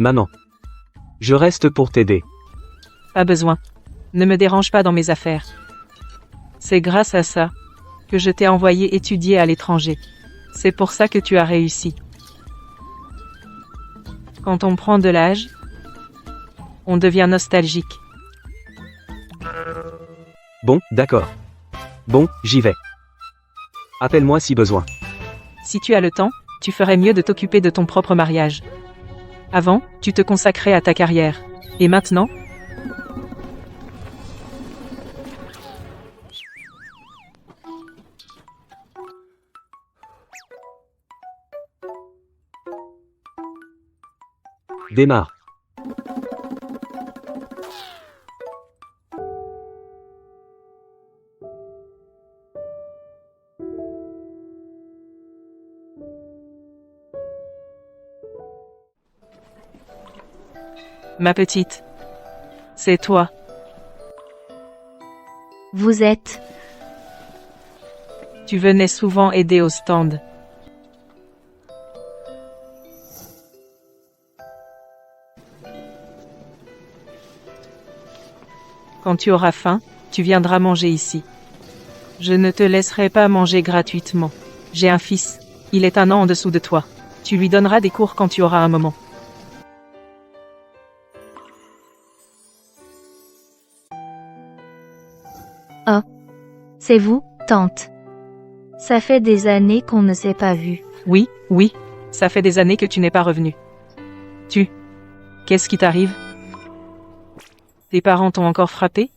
Maman. Je reste pour t'aider. Pas besoin. Ne me dérange pas dans mes affaires. C'est grâce à ça que je t'ai envoyé étudier à l'étranger. C'est pour ça que tu as réussi. Quand on prend de l'âge, on devient nostalgique. Bon, d'accord. Bon, j'y vais. Appelle-moi si besoin. Si tu as le temps, tu ferais mieux de t'occuper de ton propre mariage. Avant, tu te consacrais à ta carrière. Et maintenant ? Démarre. Ma petite. C'est toi. Vous êtes... Tu venais souvent aider au stand. Quand tu auras faim, tu viendras manger ici. Je ne te laisserai pas manger gratuitement. J'ai un fils. Il est 1 an en dessous de toi. Tu lui donneras des cours quand tu auras un moment. Oh. C'est vous, tante. Ça fait des années qu'on ne s'est pas vu. Oui, oui. Ça fait des années que tu n'es pas revenu. Qu'est-ce qui t'arrive ? Tes parents t'ont encore frappé ?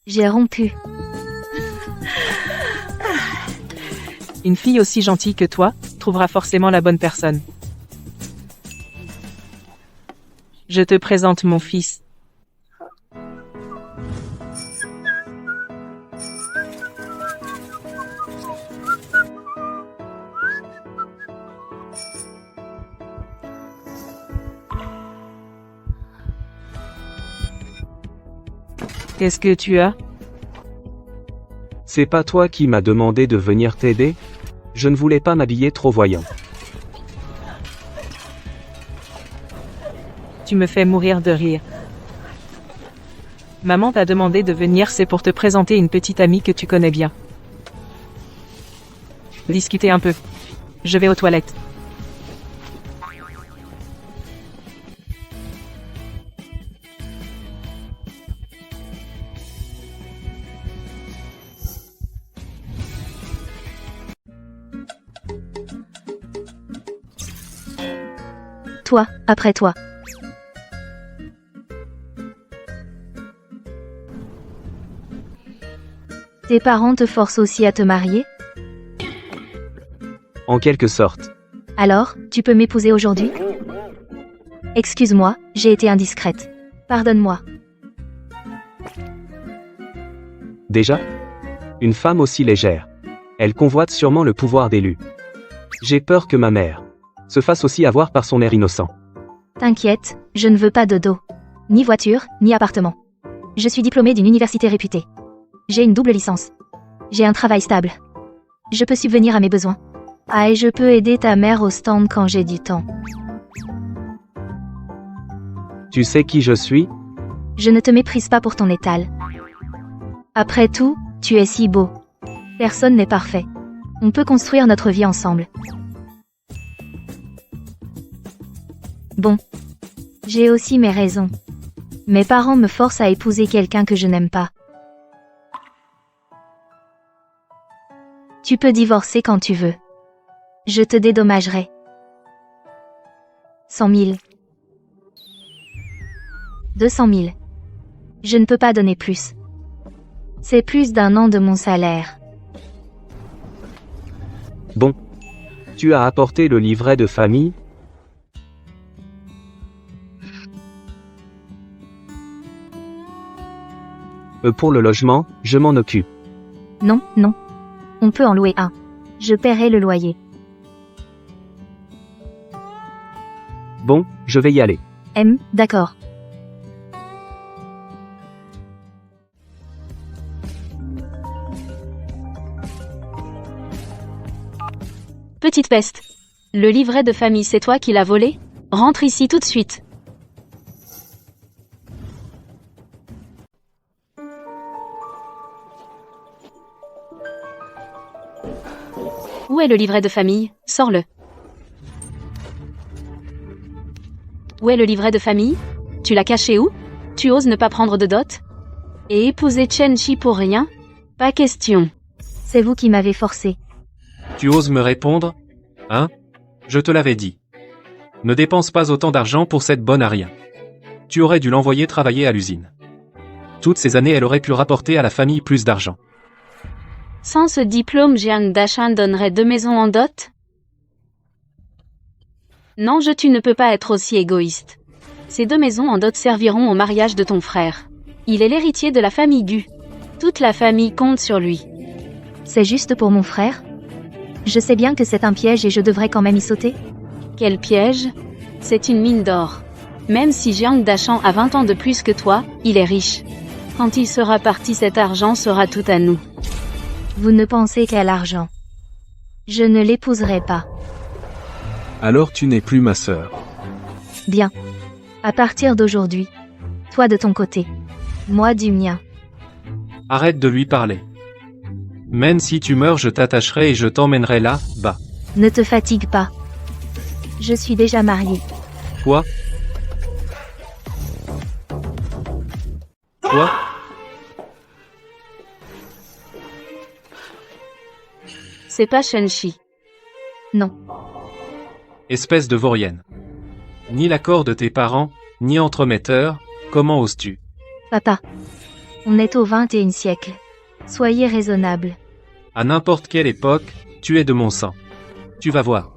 J'ai rompu. Une fille aussi gentille que toi trouvera forcément la bonne personne. Je te présente mon fils. Qu'est-ce que tu as ? C'est pas toi qui m'as demandé de venir t'aider ? Je ne voulais pas m'habiller trop voyant. Tu me fais mourir de rire. Maman t'a demandé de venir, c'est pour te présenter une petite amie que tu connais bien. Discutez un peu. Je vais aux toilettes. Toi, après toi. Tes parents te forcent aussi à te marier ? En quelque sorte. Alors, tu peux m'épouser aujourd'hui ? Excuse-moi, j'ai été indiscrète. Pardonne-moi. Déjà ? Une femme aussi légère. Elle convoite sûrement le pouvoir d'élu. J'ai peur que ma mère se fasse aussi avoir par son air innocent. T'inquiète, je ne veux pas de dos. Ni voiture, ni appartement. Je suis diplômée d'une université réputée. J'ai une double licence. J'ai un travail stable. Je peux subvenir à mes besoins. Ah, et je peux aider ta mère au stand quand j'ai du temps. Tu sais qui je suis ? Je ne te méprise pas pour ton étal. Après tout, tu es si beau. Personne n'est parfait. On peut construire notre vie ensemble. Bon. J'ai aussi mes raisons. Mes parents me forcent à épouser quelqu'un que je n'aime pas. Tu peux divorcer quand tu veux. Je te dédommagerai. 100 000. 200 000. Je ne peux pas donner plus. C'est plus d'1 an de mon salaire. Bon. Tu as apporté le livret de famille ? Pour le logement, je m'en occupe. Non, non. On peut en louer un. Je paierai le loyer. Bon, je vais y aller. D'accord. Petite peste. Le livret de famille, c'est toi qui l'as volé ? Rentre ici tout de suite. Où est le livret de famille? Sors-le. Où est le livret de famille? Tu l'as caché où? Tu oses ne pas prendre de dot? Et épouser Chen-Chi pour rien? Pas question. C'est vous qui m'avez forcé. Tu oses me répondre? Hein? Je te l'avais dit. Ne dépense pas autant d'argent pour cette bonne à rien. Tu aurais dû l'envoyer travailler à l'usine. Toutes ces années, elle aurait pu rapporter à la famille plus d'argent. Sans ce diplôme, Jiang Dashan donnerait 2 maisons en dot? Non, tu ne peux pas être aussi égoïste. Ces 2 maisons en dot serviront au mariage de ton frère. Il est l'héritier de la famille Gu. Toute la famille compte sur lui. C'est juste pour mon frère? Je sais bien que c'est un piège et je devrais quand même y sauter. Quel piège? C'est une mine d'or. Même si Jiang Dashan a 20 ans de plus que toi, il est riche. Quand il sera parti, cet argent sera tout à nous. Vous ne pensez qu'à l'argent. Je ne l'épouserai pas. Alors tu n'es plus ma sœur. Bien. À partir d'aujourd'hui. Toi de ton côté. Moi du mien. Arrête de lui parler. Même si tu meurs, je t'attacherai et je t'emmènerai là-bas. Ne te fatigue pas. Je suis déjà mariée. Quoi? Quoi? C'est pas Chen-Chi. Non. Espèce de vaurienne. Ni l'accord de tes parents, ni entremetteur, comment oses-tu? Papa. On est au XXIe siècle. Soyez raisonnable. À n'importe quelle époque, tu es de mon sang. Tu vas voir.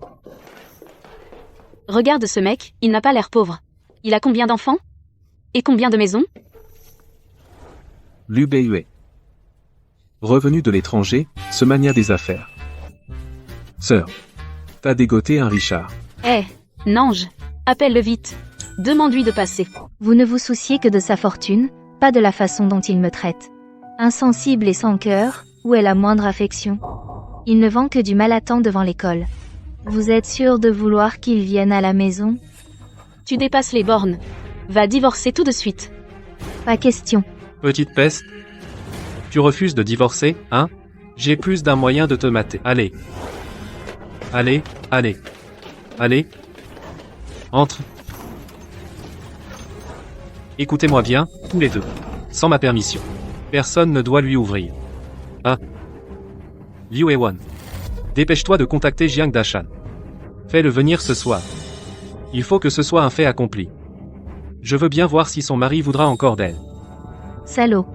Regarde ce mec, il n'a pas l'air pauvre. Il a combien d'enfants? Et combien de maisons? Lu Beiyue. Revenu de l'étranger, se mania des affaires. Sœur. T'as dégoté un Richard. Nange. Appelle-le vite. Demande-lui de passer. Vous ne vous souciez que de sa fortune, pas de la façon dont il me traite. Insensible et sans cœur, où est la moindre affection? Il ne vend que du mal à temps devant l'école. Vous êtes sûr de vouloir qu'il vienne à la maison? Tu dépasses les bornes. Va divorcer tout de suite. Pas question. Petite peste. Tu refuses de divorcer, hein? J'ai plus d'un moyen de te mater. Allez. Allez, allez. Allez. Entre. Écoutez-moi bien, tous les deux. Sans ma permission. Personne ne doit lui ouvrir. Ah. Liu Ewan. Dépêche-toi de contacter Jiang Dashan. Fais-le venir ce soir. Il faut que ce soit un fait accompli. Je veux bien voir si son mari voudra encore d'elle. Salaud.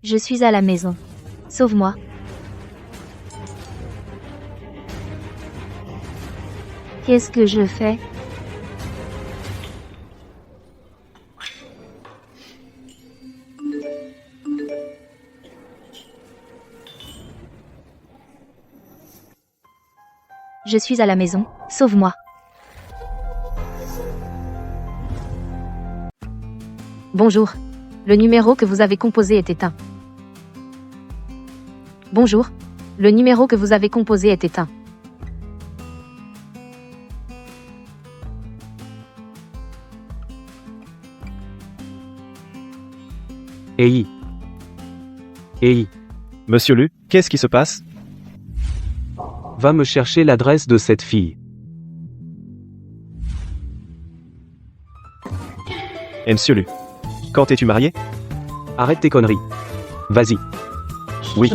Je suis à la maison. Sauve-moi. Qu'est-ce que je fais? Je suis à la maison, sauve-moi. Bonjour. Le numéro que vous avez composé est éteint. Bonjour. Le numéro que vous avez composé est éteint. Ei. Ei. Monsieur Lu, qu'est-ce qui se passe? Va me chercher l'adresse de cette fille. Et Monsieur Lu, quand es-tu marié? Arrête tes conneries. Vas-y. Oui.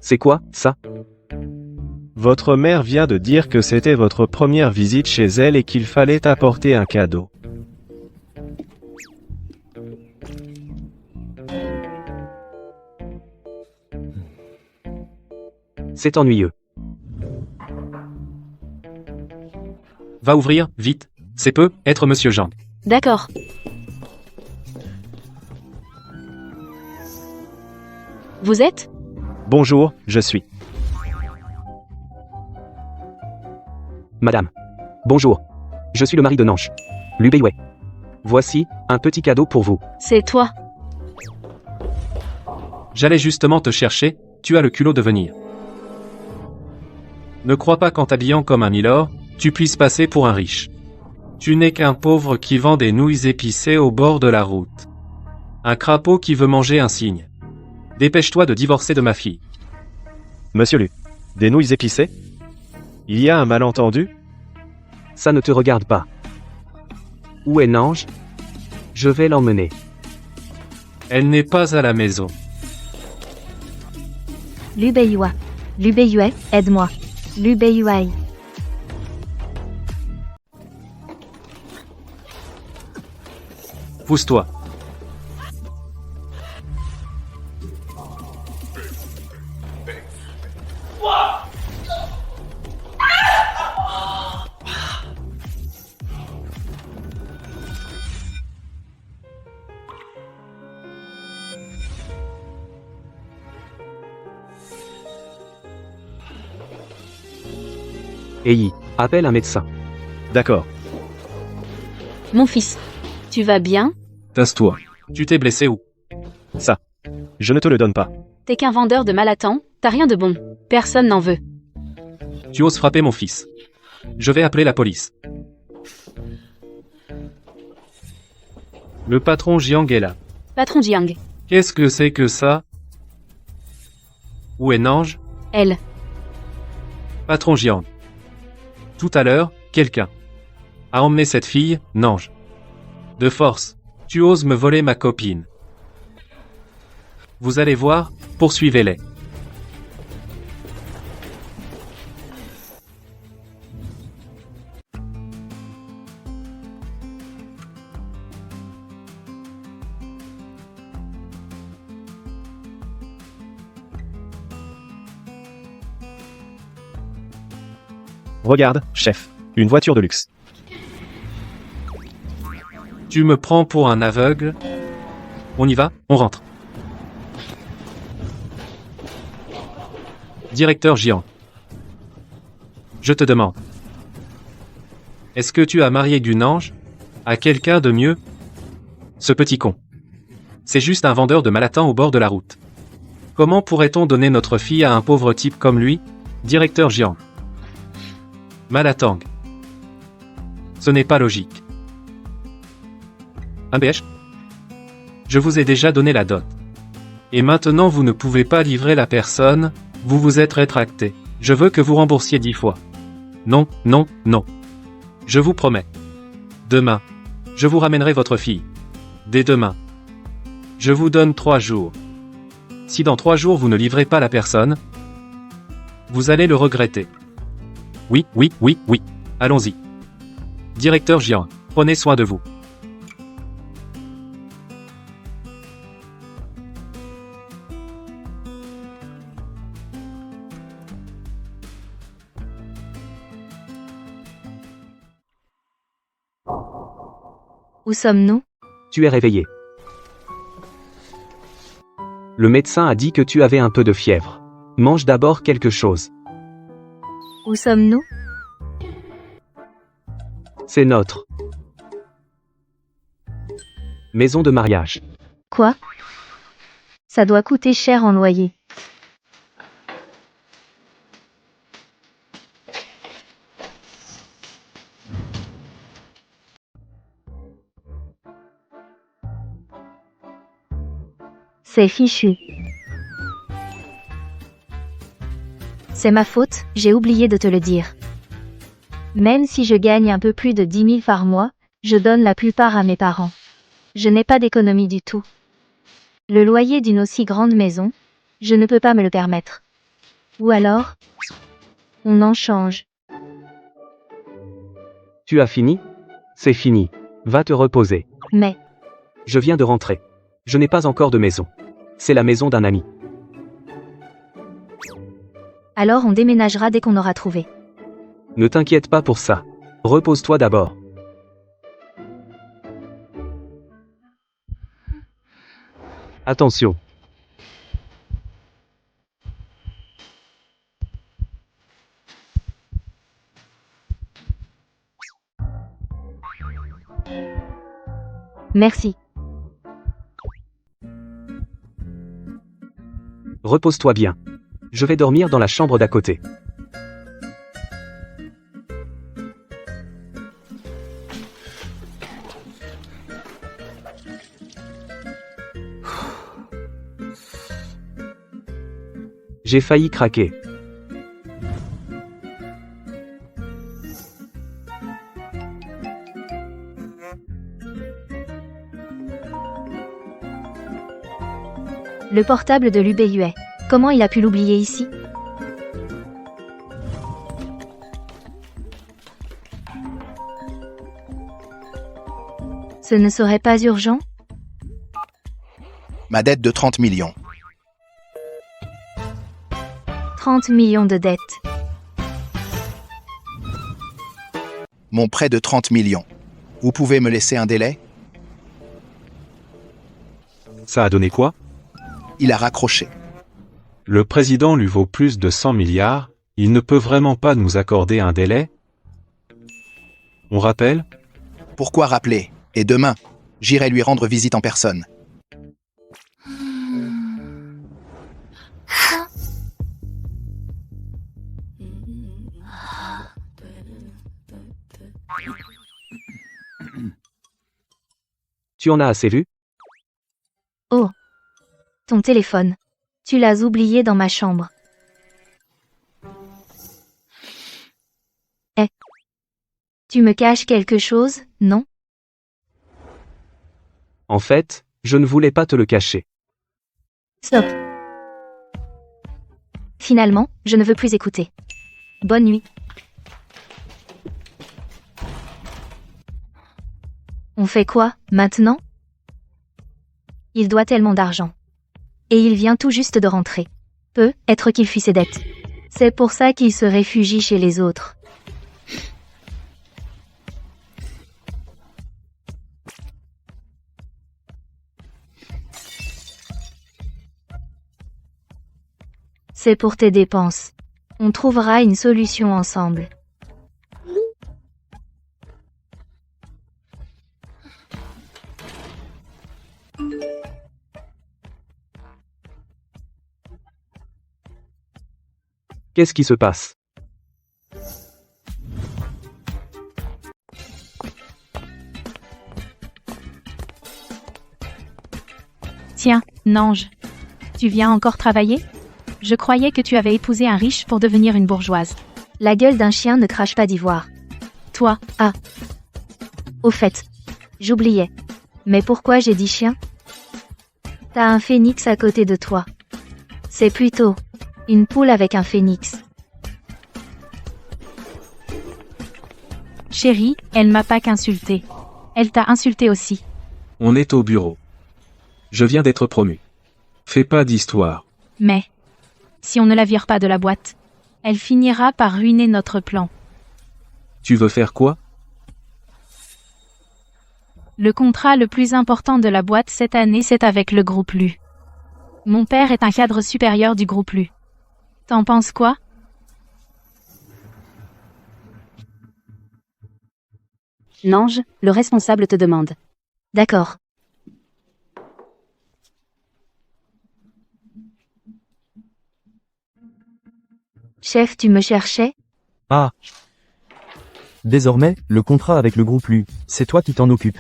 C'est quoi, ça? Votre mère vient de dire que c'était votre première visite chez elle et qu'il fallait apporter un cadeau. C'est ennuyeux. Va ouvrir, vite. C'est peu, être Monsieur Jean. D'accord. Vous êtes? Bonjour, je suis. Madame. Bonjour. Je suis le mari de Nanche. Lu Beiyue. Voici, un petit cadeau pour vous. C'est toi. J'allais justement te chercher, tu as le culot de venir. Ne crois pas qu'en t'habillant comme un milord, tu puisses passer pour un riche. Tu n'es qu'un pauvre qui vend des nouilles épicées au bord de la route. Un crapaud qui veut manger un cygne. Dépêche-toi de divorcer de ma fille. Monsieur Lu, des nouilles épicées? Il y a un malentendu? Ça ne te regarde pas. Où est Nange? Je vais l'emmener. Elle n'est pas à la maison. Lu Beiyua. Lu Beiyue, aide-moi. Lu Beiyuai. Pousse-toi. Ei, appelle un médecin. D'accord. Mon fils. Tu vas bien? Tasse-toi. Tu t'es blessé où? Ça. Je ne te le donne pas. T'es qu'un vendeur de malatans, t'as rien de bon. Personne n'en veut. Tu oses frapper mon fils. Je vais appeler la police. Le patron Jiang est là. Patron Jiang. Qu'est-ce que c'est que ça? Où est Nange? Elle. Patron Jiang. Tout à l'heure, quelqu'un a emmené cette fille, Nange. De force, tu oses me voler ma copine. Vous allez voir, poursuivez-les. Regarde, chef. Une voiture de luxe. Tu me prends pour un aveugle? On y va, on rentre. Directeur Jiang. Je te demande. Est-ce que tu as marié du Nange à quelqu'un de mieux? Ce petit con. C'est juste un vendeur de malatans au bord de la route. Comment pourrait-on donner notre fille à un pauvre type comme lui? Directeur Jiang. Malatang. Ce n'est pas logique. Un BH? Je vous ai déjà donné la dot. Et maintenant vous ne pouvez pas livrer la personne, vous vous êtes rétracté. Je veux que vous remboursiez 10 fois. Non, non, non. Je vous promets. Demain, je vous ramènerai votre fille. Dès demain. Je vous donne 3 jours. Si dans 3 jours vous ne livrez pas la personne, vous allez le regretter. Oui, oui, oui, oui. Allons-y. Directeur Jiang, prenez soin de vous. Où sommes-nous? Tu es réveillé. Le médecin a dit que tu avais un peu de fièvre. Mange d'abord quelque chose. Où sommes-nous? C'est notre maison de mariage. Quoi? Ça doit coûter cher en loyer. C'est fichu. C'est ma faute, j'ai oublié de te le dire. Même si je gagne un peu plus de 10 000 par mois, je donne la plupart à mes parents. Je n'ai pas d'économie du tout. Le loyer d'une aussi grande maison, je ne peux pas me le permettre. Ou alors, on en change. Tu as fini? C'est fini. Va te reposer. Mais, Je viens de rentrer. Je n'ai pas encore de maison. C'est la maison d'un ami. alors on déménagera dès qu'on aura trouvé. Ne t'inquiète pas pour ça. Repose-toi d'abord. Attention. Merci. Repose-toi bien. Je vais dormir dans la chambre d'à côté. J'ai failli craquer. Le portable de l'UBUE. Comment il a pu l'oublier ici? Ce ne serait pas urgent? Ma dette de 30 millions. 30 millions de dettes. Mon prêt de 30 millions. Vous pouvez me laisser un délai? Ça a donné quoi? Il a raccroché. Le président lui vaut plus de 100 milliards, il ne peut vraiment pas nous accorder un délai? On rappelle? Pourquoi rappeler? Et demain, j'irai lui rendre visite en personne. Tu en as assez vu? Oh. Ton téléphone. Tu l'as oublié dans ma chambre. Eh. Tu me caches quelque chose, non? En fait, je ne voulais pas te le cacher. Stop. Finalement, je ne veux plus écouter. Bonne nuit. On fait quoi, maintenant? Il doit tellement d'argent. Et il vient tout juste de rentrer. Peut être qu'il fuit ses dettes. C'est pour ça qu'il se réfugie chez les autres. C'est pour tes dépenses. On trouvera une solution ensemble. Qu'est-ce qui se passe? Tiens, Nange. Tu viens encore travailler? Je croyais que tu avais épousé un riche pour devenir une bourgeoise. La gueule d'un chien ne crache pas d'ivoire. Toi, Au fait, j'oubliais. Mais pourquoi j'ai dit chien? T'as un phénix à côté de toi. C'est plutôt une poule avec un phénix. chérie, elle m'a pas qu'insulté. Elle t'a insulté aussi. On est au bureau. Je viens d'être promu. Fais pas d'histoire. Mais, si on ne la vire pas de la boîte, elle finira par ruiner notre plan. Tu veux faire quoi? Le contrat le plus important de la boîte cette année, c'est avec le groupe LU. Mon père est un cadre supérieur du groupe LU. T'en penses quoi? Nange, le responsable te demande. D'accord. Chef, tu me cherchais? Ah. Désormais, le contrat avec le groupe LU, c'est toi qui t'en occupes.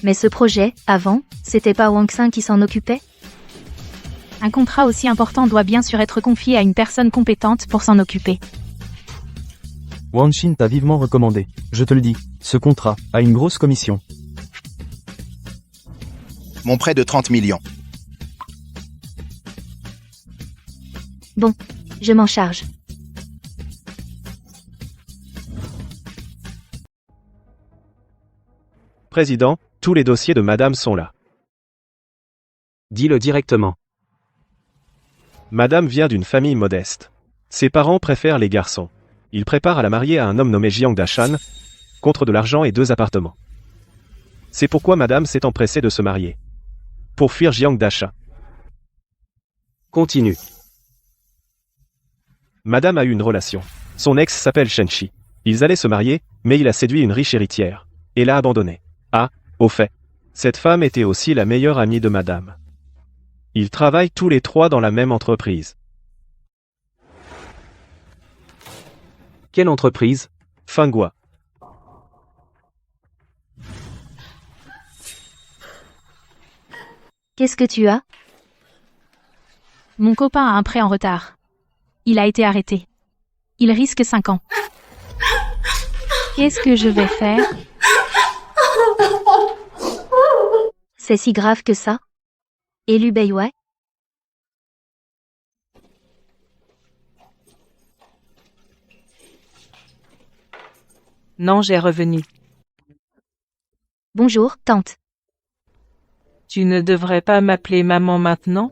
Mais ce projet, avant, c'était pas Wang Xing qui s'en occupait? Un contrat aussi important doit bien sûr être confié à une personne compétente pour s'en occuper. Wang Xin t'a vivement recommandé. Je te le dis, ce contrat a une grosse commission. Mon prêt de 30 millions. Bon, je m'en charge. Président, tous les dossiers de madame sont là. Dis-le directement. Madame vient d'une famille modeste. Ses parents préfèrent les garçons. Ils préparent à la marier à un homme nommé Jiang Dashan, contre de l'argent et 2 appartements. C'est pourquoi madame s'est empressée de se marier. Pour fuir Jiang Dashan. Continue. Madame a eu une relation. Son ex s'appelle Shenchi. Ils allaient se marier, mais il a séduit une riche héritière. Et l'a abandonnée. Ah, au fait. Cette femme était aussi la meilleure amie de madame. Ils travaillent tous les 3 dans la même entreprise. Quelle entreprise? Fengua. Qu'est-ce que tu as? Mon copain a un prêt en retard. Il a été arrêté. Il risque 5 ans. Qu'est-ce que je vais faire? C'est si grave que ça? Et Lu Beiwei? Non, j'ai revenu. Bonjour, tante. Tu ne devrais pas m'appeler maman maintenant?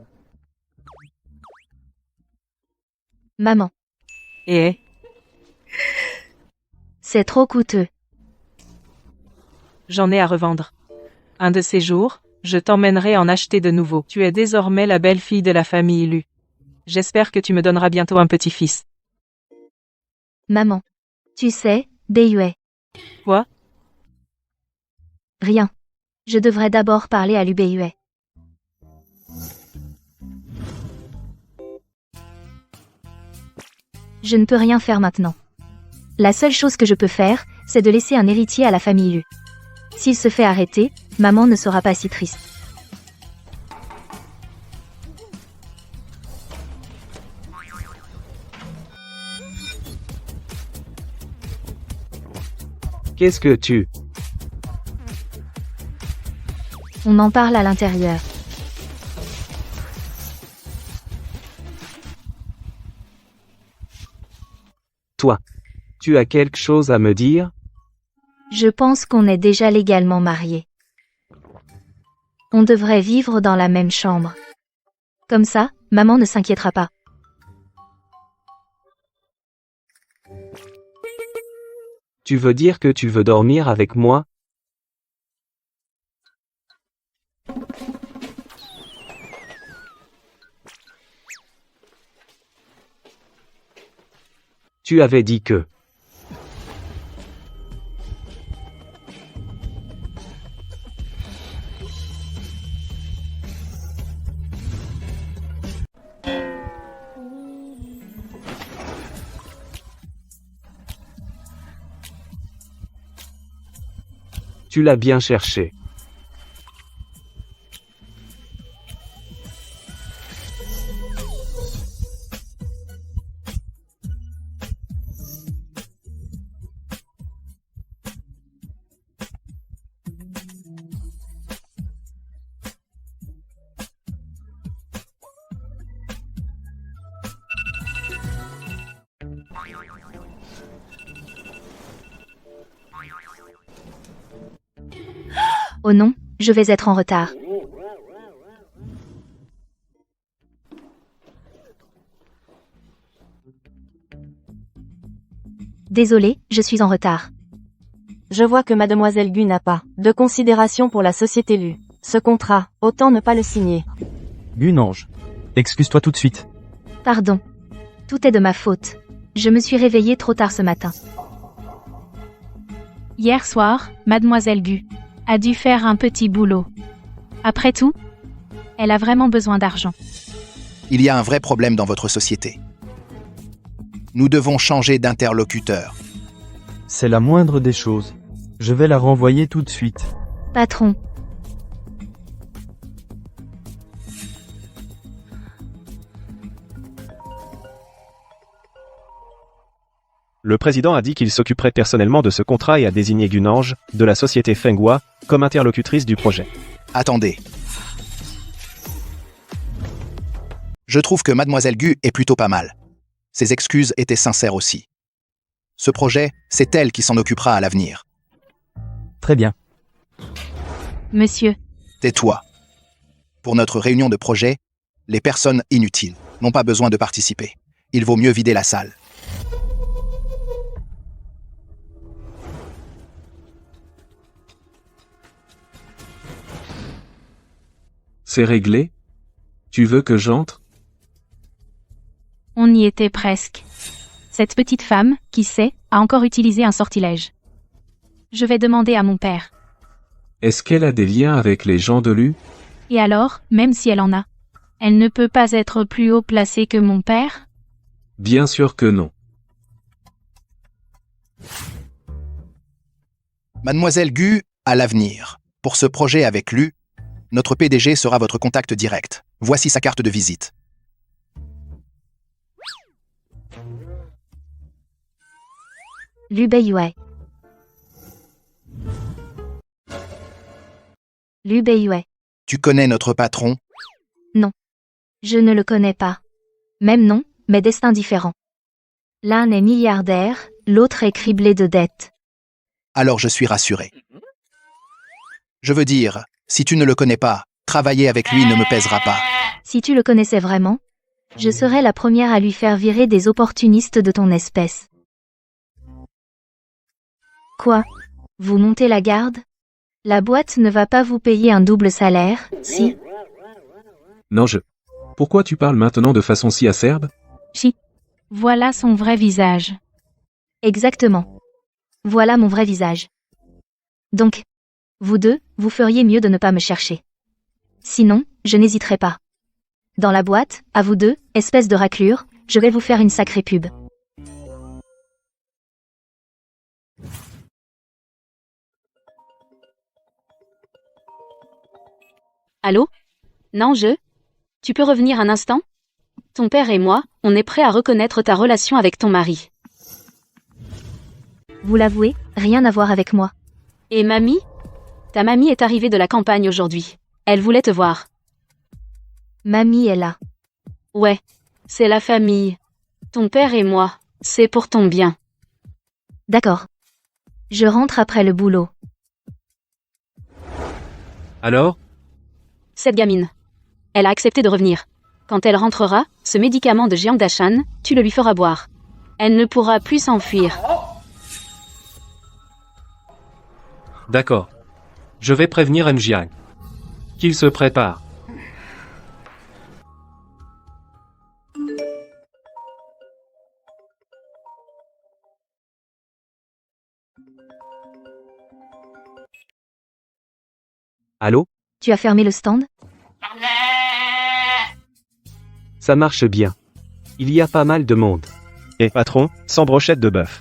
Maman. Eh, C'est trop coûteux. j'en ai à revendre. Un de ces jours, je t'emmènerai en acheter de nouveaux. Tu es désormais la belle-fille de la famille Lu. J'espère que tu me donneras bientôt un petit-fils. Maman. Tu sais, Beiwei. Quoi? Rien. Je devrais d'abord parler à Lu Beiwei. Je ne peux rien faire maintenant. La seule chose que je peux faire, c'est de laisser un héritier à la famille Lu. S'il se fait arrêter, maman ne sera pas si triste. Qu'est-ce que tu... On en parle à l'intérieur. Toi. Tu as quelque chose à me dire? Je pense qu'on est déjà légalement mariés. On devrait vivre dans la même chambre. Comme ça, maman ne s'inquiétera pas. Tu veux dire que tu veux dormir avec moi? Tu avais dit que... Tu l'as bien cherché. Oh non, je vais être en retard. Désolée, je suis en retard. Je vois que mademoiselle Gu n'a pas de considération pour la société Lu. Ce contrat, autant ne pas le signer. Gunange. Excuse-toi tout de suite. Pardon. Tout est de ma faute. Je me suis réveillée trop tard ce matin. Hier soir, mademoiselle Gu a dû faire un petit boulot. Après tout, elle a vraiment besoin d'argent. Il y a un vrai problème dans votre société. Nous devons changer d'interlocuteur. C'est la moindre des choses. Je vais la renvoyer tout de suite. Patron. Le président a dit qu'il s'occuperait personnellement de ce contrat et a désigné Gunange, de la société Fenghua, comme interlocutrice du projet. Attendez. Je trouve que mademoiselle Gu est plutôt pas mal. Ses excuses étaient sincères aussi. Ce projet, c'est elle qui s'en occupera à l'avenir. Très bien. Monsieur, Tais-toi. Pour notre réunion de projet, les personnes inutiles n'ont pas besoin de participer. Il vaut mieux vider la salle. C'est réglé? Tu veux que j'entre? on y était presque. Cette petite femme, qui sait, a encore utilisé un sortilège. Je vais demander à mon père. Est-ce qu'elle a des liens avec les gens de Lu? Et alors, même si elle en a, elle ne peut pas être plus haut placée que mon père? Bien sûr que non. Mademoiselle Gu a l'avenir. Pour ce projet avec Lu, notre PDG sera votre contact direct. Voici sa carte de visite. Liu Beiyue. Liu Beiyue. Tu connais notre patron? Je ne le connais pas. Même nom, mais destin différent. L'un est milliardaire, l'autre est criblé de dettes. Alors je suis rassuré. Je veux dire, si tu ne le connais pas, travailler avec lui ne me pèsera pas. Si tu le connaissais vraiment, je serais la première à lui faire virer des opportunistes de ton espèce. Quoi? Vous montez la garde? La boîte ne va pas vous payer un double salaire, si? Non, Pourquoi tu parles maintenant de façon si acerbe? Voilà son vrai visage. Exactement. Voilà mon vrai visage. Donc, vous deux, vous feriez mieux de ne pas me chercher. Sinon, je n'hésiterai pas. Dans la boîte, à vous deux, espèce de raclure, je vais vous faire une sacrée pub. Allô? Non, Tu peux revenir un instant? Ton père et moi, on est prêts à reconnaître ta relation avec ton mari. Vous l'avouez, rien à voir avec moi. Et mamie? Ta mamie est arrivée de la campagne aujourd'hui. Elle voulait te voir. Mamie est là. Ouais, c'est la famille. Ton père et moi, c'est pour ton bien. D'accord. Je rentre après le boulot. Alors? Cette gamine. Elle a accepté de revenir. Quand elle rentrera, ce médicament de Jiang Dashan, tu le lui feras boire. Elle ne pourra plus s'enfuir. D'accord. Je vais prévenir Njiang. Qu'il se prépare. Allô? Tu as fermé le stand? Ça marche bien. Il y a pas mal de monde. Et patron, sans brochette de bœuf.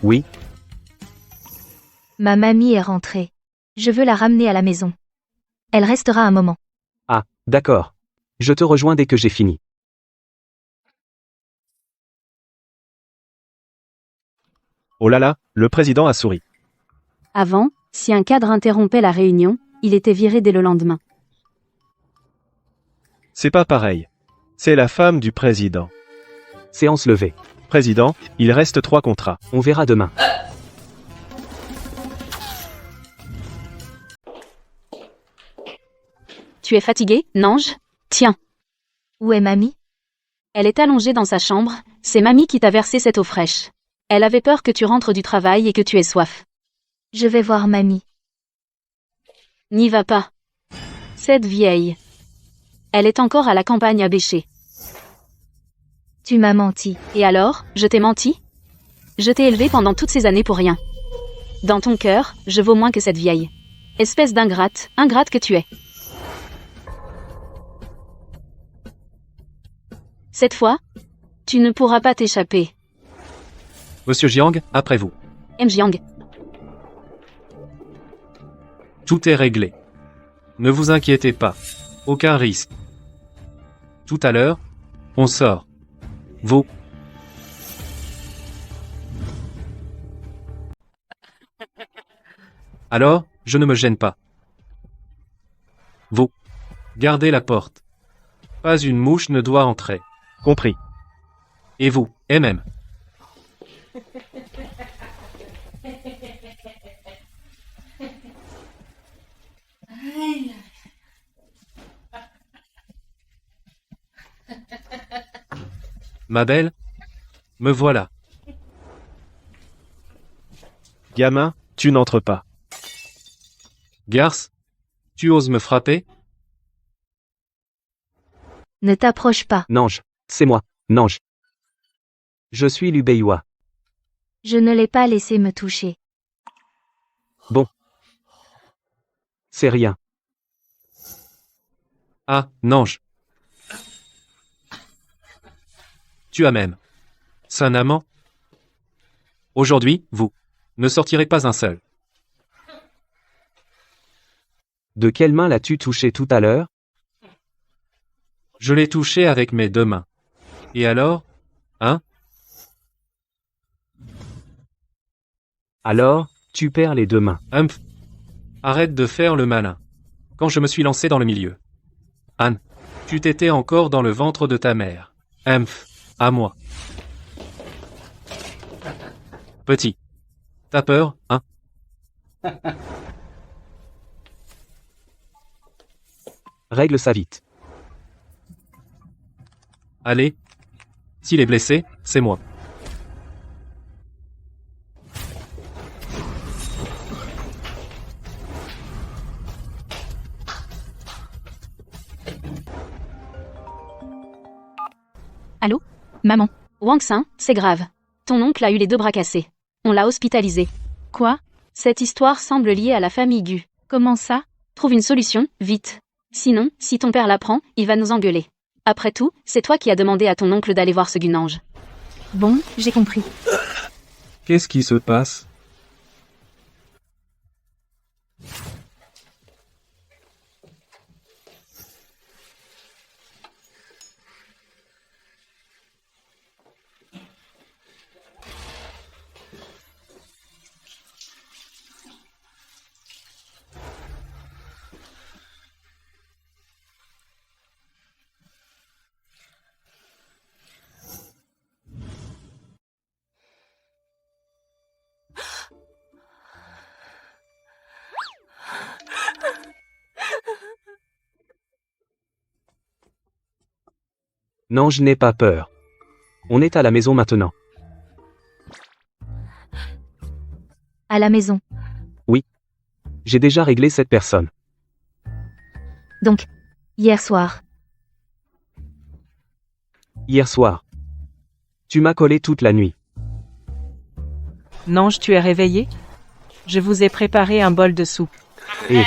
Oui, Ma mamie est rentrée. Je veux la ramener à la maison. Elle restera un moment. ah, d'accord. Je te rejoins dès que j'ai fini. Oh là là, le président a souri. Avant, si un cadre interrompait la réunion, il était viré dès le lendemain. C'est pas pareil. C'est la femme du président. Séance levée. Président, il reste 3 contrats. On verra demain. Tu es fatigué, Nange? Tiens, Où est mamie? elle est allongée dans sa chambre, c'est mamie qui t'a versé cette eau fraîche. Elle avait peur que tu rentres du travail et que tu aies soif. Je vais voir mamie. N'y va pas. Cette vieille. Elle est encore à la campagne à bêcher. Tu m'as menti. Et alors, je t'ai menti? Je t'ai élevé pendant toutes ces années pour rien. Dans ton cœur, je vaux moins que cette vieille. Espèce d'ingrate, ingrate que tu es. Cette fois, tu ne pourras pas t'échapper. Monsieur Jiang, après vous. Jiang. Tout est réglé. Ne vous inquiétez pas. Aucun risque. Tout à l'heure, on sort. Vous. Alors, je ne me gêne pas. Vous. Gardez la porte. Pas une mouche ne doit entrer. Compris. Et vous, MM. Ma belle, me voilà. Gamin, tu n'entres pas. Garce, tu oses me frapper? Ne t'approche pas. Nange, c'est moi, Nange. Je suis Liu Beiyue. Je ne l'ai pas laissé me toucher. Bon. C'est rien. Ah, Nange. Tu as même. C'est un amant? Aujourd'hui, vous ne sortirez pas un seul. De quelle main l'as-tu touché tout à l'heure? Je l'ai touché avec mes 2 mains. Et alors? Hein? Alors, tu perds les deux mains. Humph. Arrête de faire le malin. Quand je me suis lancé dans le milieu. Anne, tu t'étais encore dans le ventre de ta mère. Humph. À moi. Petit. T'as peur, hein? Règle ça vite. Allez. S'il est blessé, c'est moi. Allô? Maman. Wang Xin, c'est grave. Ton oncle a eu les deux bras cassés. On l'a hospitalisé. Quoi? Cette histoire semble liée à la famille Gu. Comment ça? Trouve une solution, vite. Sinon, si ton père l'apprend, il va nous engueuler. Après tout, c'est toi qui as demandé à ton oncle d'aller voir ce Gunange. Bon, j'ai compris. Qu'est-ce qui se passe? Non, je n'ai pas peur. On est à la maison maintenant. À la maison. J'ai déjà réglé cette personne. Donc, hier soir. Hier soir. Tu m'as collé toute la nuit. Nange, tu es réveillé? Je vous ai préparé un bol de soupe. Et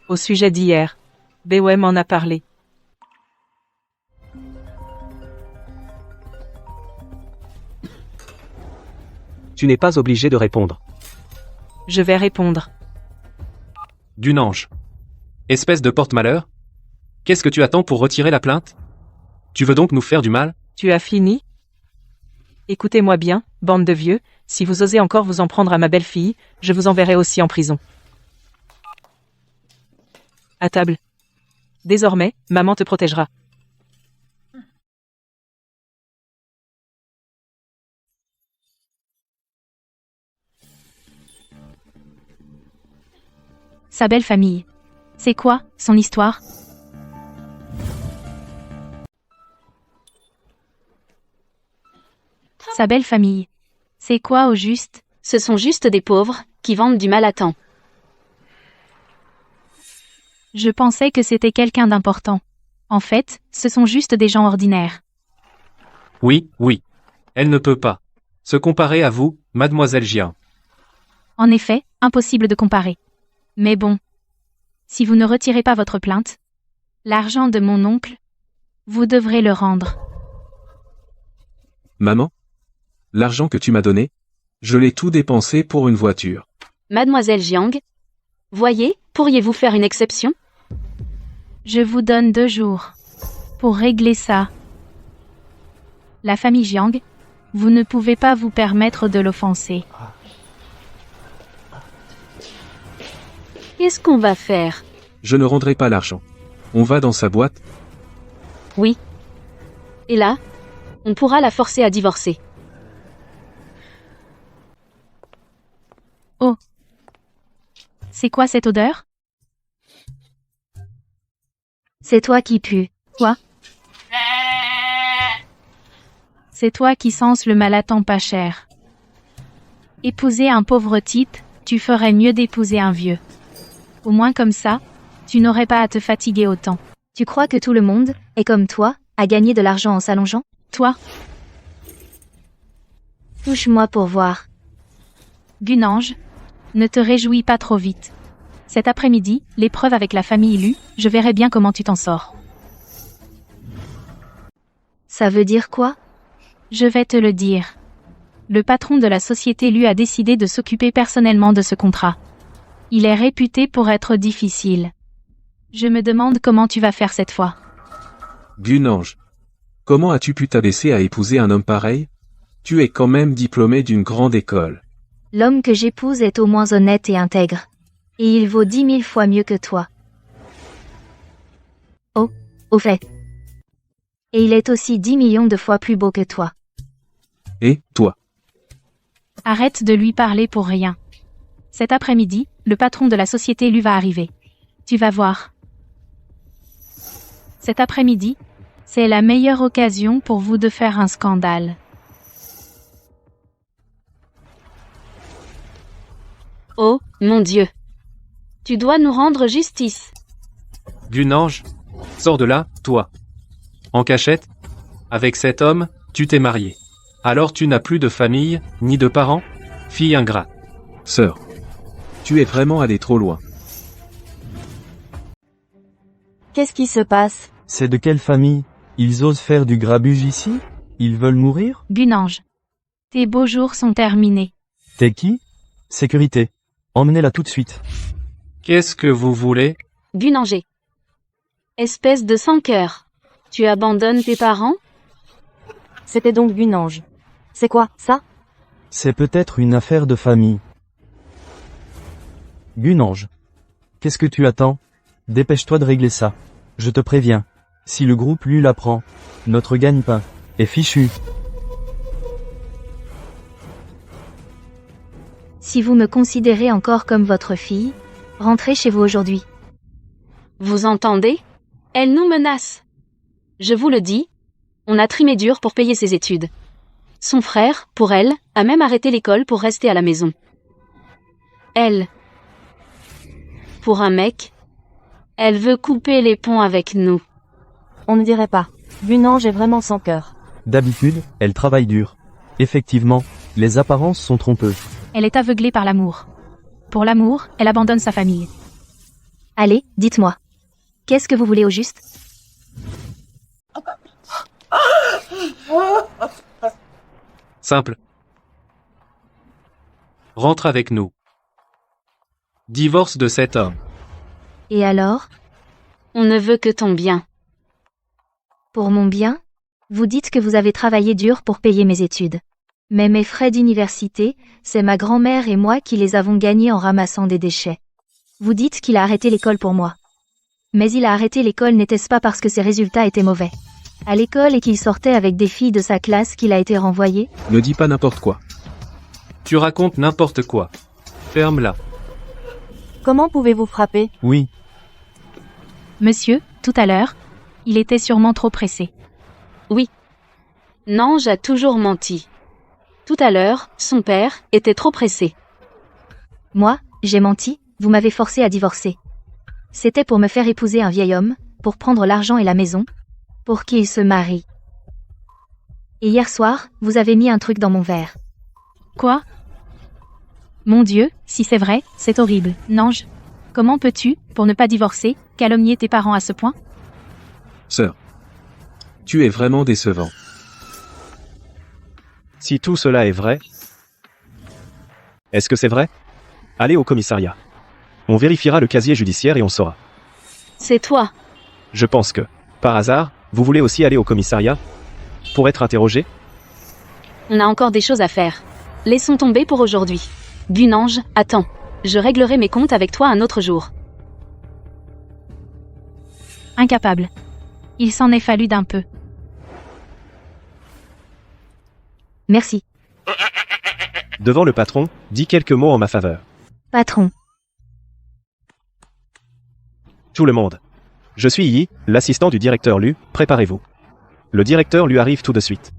Au sujet d'hier. Bewe m'en a parlé. tu n'es pas obligé de répondre. Je vais répondre. Gunange. Espèce de porte-malheur. Qu'est-ce que tu attends pour retirer la plainte? Tu veux donc nous faire du mal? Tu as fini? Écoutez-moi bien, bande de vieux, si vous osez encore vous en prendre à ma belle-fille, je vous enverrai aussi en prison. À table. Désormais, maman te protégera. Sa belle famille. C'est quoi, son histoire? Sa belle famille. C'est quoi au juste? Ce sont juste des pauvres, qui vendent du mal à temps. Je pensais que c'était quelqu'un d'important. En fait, ce sont juste des gens ordinaires. Oui, oui. Elle ne peut pas se comparer à vous, mademoiselle Jian. En effet, impossible de comparer. Mais bon. Si vous ne retirez pas votre plainte, l'argent de mon oncle, vous devrez le rendre. Maman? L'argent que tu m'as donné? Je l'ai tout dépensé pour une voiture. Mademoiselle Jiang. Voyez, pourriez-vous faire une exception? Je vous donne 2 jours pour régler ça. La famille Jiang, vous ne pouvez pas vous permettre de l'offenser. Qu'est-ce qu'on va faire? Je ne rendrai pas l'argent. On va dans sa boîte? Oui. Et là, on pourra la forcer à divorcer. Oh. C'est quoi cette odeur? C'est toi qui pues. Quoi? C'est toi qui sens le mal à temps pas cher. Épouser un pauvre type, tu ferais mieux d'épouser un vieux. Au moins comme ça, tu n'aurais pas à te fatiguer autant. Tu crois que tout le monde est comme toi, à gagner de l'argent en s'allongeant? Toi? Touche-moi pour voir. Gunange, ne te réjouis pas trop vite. Cet après-midi, l'épreuve avec la famille Lu, je verrai bien comment tu t'en sors. Ça veut dire quoi? Je vais te le dire. Le patron de la société Lu a décidé de s'occuper personnellement de ce contrat. Il est réputé pour être difficile. Je me demande comment tu vas faire cette fois. Gunange. Comment as-tu pu t'abaisser à épouser un homme pareil? Tu es quand même diplômé d'une grande école. L'homme que j'épouse est au moins honnête et intègre. Et il vaut 10 000 fois mieux que toi. Oh, au fait. Et il est aussi 10 millions de fois plus beau que toi. Et, toi? Arrête de lui parler pour rien. Cet après-midi, le patron de la société lui va arriver. Tu vas voir. Cet après-midi, c'est la meilleure occasion pour vous de faire un scandale. Oh, mon Dieu. Tu dois nous rendre justice. Gunange, sors de là, toi. En cachette? Avec cet homme, tu t'es marié. Alors tu n'as plus de famille, ni de parents? Fille ingrate. Sœur. Tu es vraiment allé trop loin. Qu'est-ce qui se passe? C'est de quelle famille? Ils osent faire du grabuge ici? Ils veulent mourir? Gunange. Tes beaux jours sont terminés. T'es qui? Sécurité. Emmenez-la tout de suite. Qu'est-ce que vous voulez? Gunanger. Espèce de sans-cœur. Tu abandonnes tes parents? C'était donc Gunange. C'est quoi, ça? C'est peut-être une affaire de famille. Gunange. Qu'est-ce que tu attends? Dépêche-toi de régler ça. Je te préviens. Si le groupe lui l'apprend, notre gagne-pain est fichu. Si vous me considérez encore comme votre fille, rentrez chez vous aujourd'hui. Vous entendez? Elle nous menace. Je vous le dis, on a trimé dur pour payer ses études. Son frère, pour elle, a même arrêté l'école pour rester à la maison. Elle, pour un mec, elle veut couper les ponts avec nous. On ne dirait pas. Gunange est vraiment sans cœur. D'habitude, elle travaille dur. Effectivement, les apparences sont trompeuses. Elle est aveuglée par l'amour. Pour l'amour, elle abandonne sa famille. Allez, dites-moi. Qu'est-ce que vous voulez au juste? Simple. Rentre avec nous. Divorce de cet homme. Et alors? On ne veut que ton bien. Pour mon bien? Vous dites que vous avez travaillé dur pour payer mes études. Mais mes frais d'université, c'est ma grand-mère et moi qui les avons gagnés en ramassant des déchets. Vous dites qu'il a arrêté l'école pour moi. Mais il a arrêté l'école n'était-ce pas parce que ses résultats étaient mauvais? À l'école et qu'il sortait avec des filles de sa classe qu'il a été renvoyé? Ne dis pas n'importe quoi. Tu racontes n'importe quoi. Ferme-la. Comment pouvez-vous frapper? Oui, Monsieur, tout à l'heure, il était sûrement trop pressé. Oui. Nange a toujours menti. Tout à l'heure, son père était trop pressé. Moi, j'ai menti, vous m'avez forcé à divorcer. C'était pour me faire épouser un vieil homme, pour prendre l'argent et la maison, pour qu'il se marie. Et hier soir, vous avez mis un truc dans mon verre. Quoi? Mon Dieu, si c'est vrai, c'est horrible. Nange, comment peux-tu, pour ne pas divorcer, calomnier tes parents à ce point? Sœur. Tu es vraiment décevant. Si tout cela est vrai, est-ce que c'est vrai? Allez au commissariat. On vérifiera le casier judiciaire et on saura. C'est toi. Je pense que, par hasard, vous voulez aussi aller au commissariat? Pour être interrogé? On a encore des choses à faire. Laissons tomber pour aujourd'hui. Gunange, attends. Je réglerai mes comptes avec toi un autre jour. Incapable. Il s'en est fallu d'un peu. Merci. Devant le patron, dis quelques mots en ma faveur. Patron. Tout le monde. Je suis Yi, l'assistant du directeur Lu, préparez-vous. Le directeur Lu arrive tout de suite.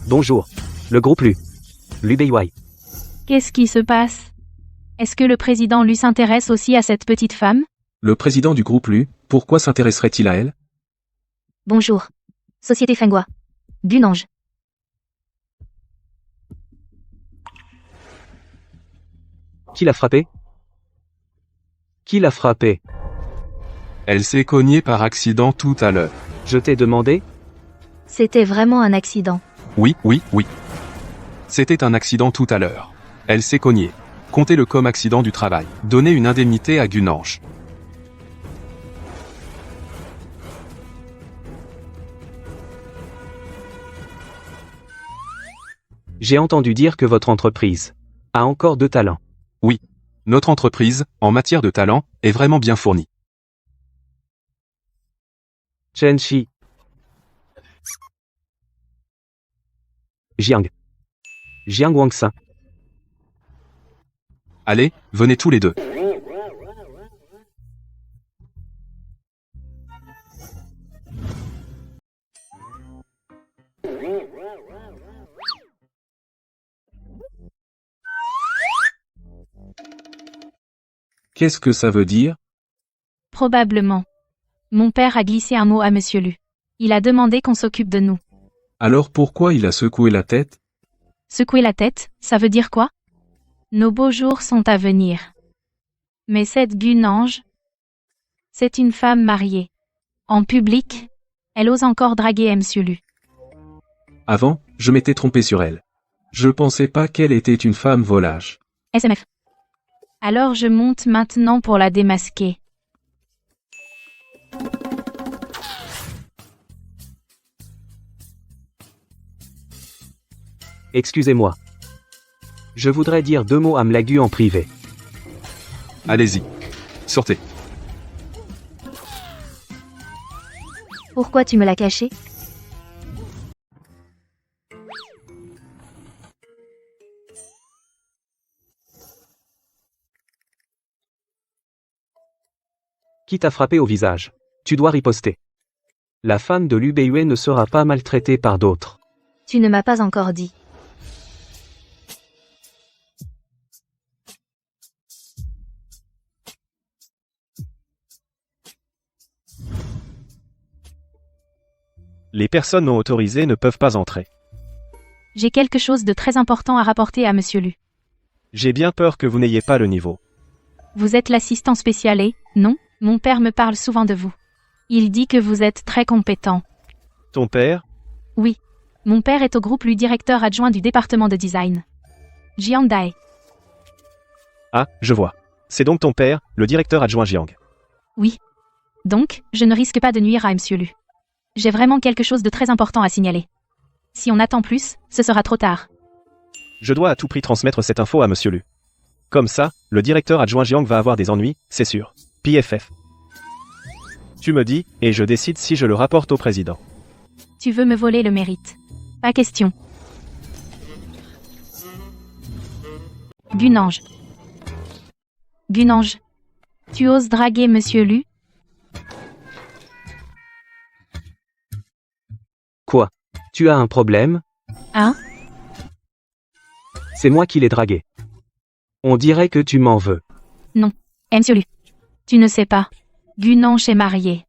Bonjour. Le groupe Lu. Lu-BY. Qu'est-ce qui se passe? Est-ce que le président Lu s'intéresse aussi à cette petite femme? Le président du groupe Lu, pourquoi s'intéresserait-il à elle? Bonjour. Société Fengua. Gunange. Qui l'a frappé? Qui l'a frappé? Elle s'est cognée par accident tout à l'heure. Je t'ai demandé? C'était vraiment un accident. Oui. C'était un accident tout à l'heure. Elle s'est cognée. Comptez-le comme accident du travail. Donnez une indemnité à Gunange. J'ai entendu dire que votre entreprise a encore de talent. Oui. Notre entreprise, en matière de talent, est vraiment bien fournie. Chen-Chi. Jiang Wangsin. Allez, venez tous les deux. Qu'est-ce que ça veut dire? Probablement. Mon père a glissé un mot à Monsieur Lu. Il a demandé qu'on s'occupe de nous. Alors pourquoi il a secoué la tête? Secouer la tête, ça veut dire quoi? Nos beaux jours sont à venir. Mais cette Gunange, c'est une femme mariée. En public, elle ose encore draguer Monsieur Lu. Avant, je m'étais trompé sur elle. Je pensais pas qu'elle était une femme volage. SMF. Alors je monte maintenant pour la démasquer. Excusez-moi. Je voudrais dire 2 mots à Mlagu en privé. Allez-y. Sortez. Pourquoi tu me l'as caché? Qui t'a frappé au visage? Tu dois riposter. La femme de Lu Beiyue ne sera pas maltraitée par d'autres. Tu ne m'as pas encore dit. Les personnes non autorisées ne peuvent pas entrer. J'ai quelque chose de très important à rapporter à Monsieur Lu. J'ai bien peur que vous n'ayez pas le niveau. Vous êtes l'assistant spécial et, non, mon père me parle souvent de vous. Il dit que vous êtes très compétent. Ton père? Oui. Mon père est au groupe Lu directeur adjoint du département de design. Jiang Dae. Ah, je vois. C'est donc ton père, le directeur adjoint Jiang. Oui. Donc, je ne risque pas de nuire à Monsieur Lu. J'ai vraiment quelque chose de très important à signaler. Si on attend plus, ce sera trop tard. Je dois à tout prix transmettre cette info à Monsieur Lu. Comme ça, le directeur adjoint Jiang va avoir des ennuis, c'est sûr. PFF. Tu me dis, et je décide si je le rapporte au président. Tu veux me voler le mérite. Pas question. Gunange. Gunange. Tu oses draguer Monsieur Lu? Quoi? Tu as un problème? Hein? C'est moi qui l'ai dragué. On dirait que tu m'en veux. Non. Monsieur Lu. Tu ne sais pas. Gunange est mariée.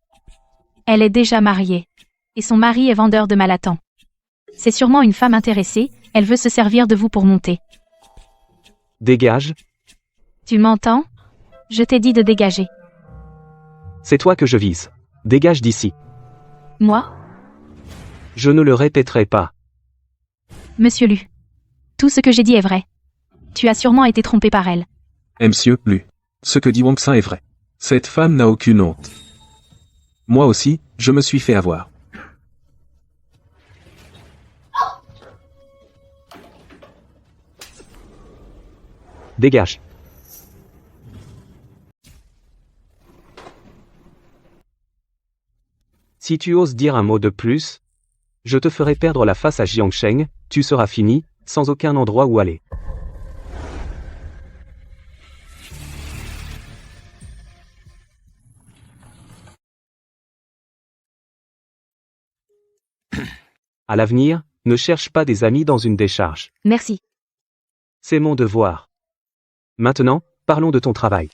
Elle est déjà mariée. Et son mari est vendeur de Malatan. C'est sûrement une femme intéressée, elle veut se servir de vous pour monter. Dégage. Tu m'entends? Je t'ai dit de dégager. C'est toi que je vise. Dégage d'ici. Moi? Je ne le répéterai pas. Monsieur Lu. Tout ce que j'ai dit est vrai. Tu as sûrement été trompé par elle. Monsieur Lu. Ce que dit Wangsin est vrai. Cette femme n'a aucune honte. Moi aussi, je me suis fait avoir. Dégage. Si tu oses dire un mot de plus, je te ferai perdre la face à Jiangsheng, tu seras fini, sans aucun endroit où aller. À l'avenir, ne cherche pas des amis dans une décharge. Merci. C'est mon devoir. Maintenant, parlons de ton travail.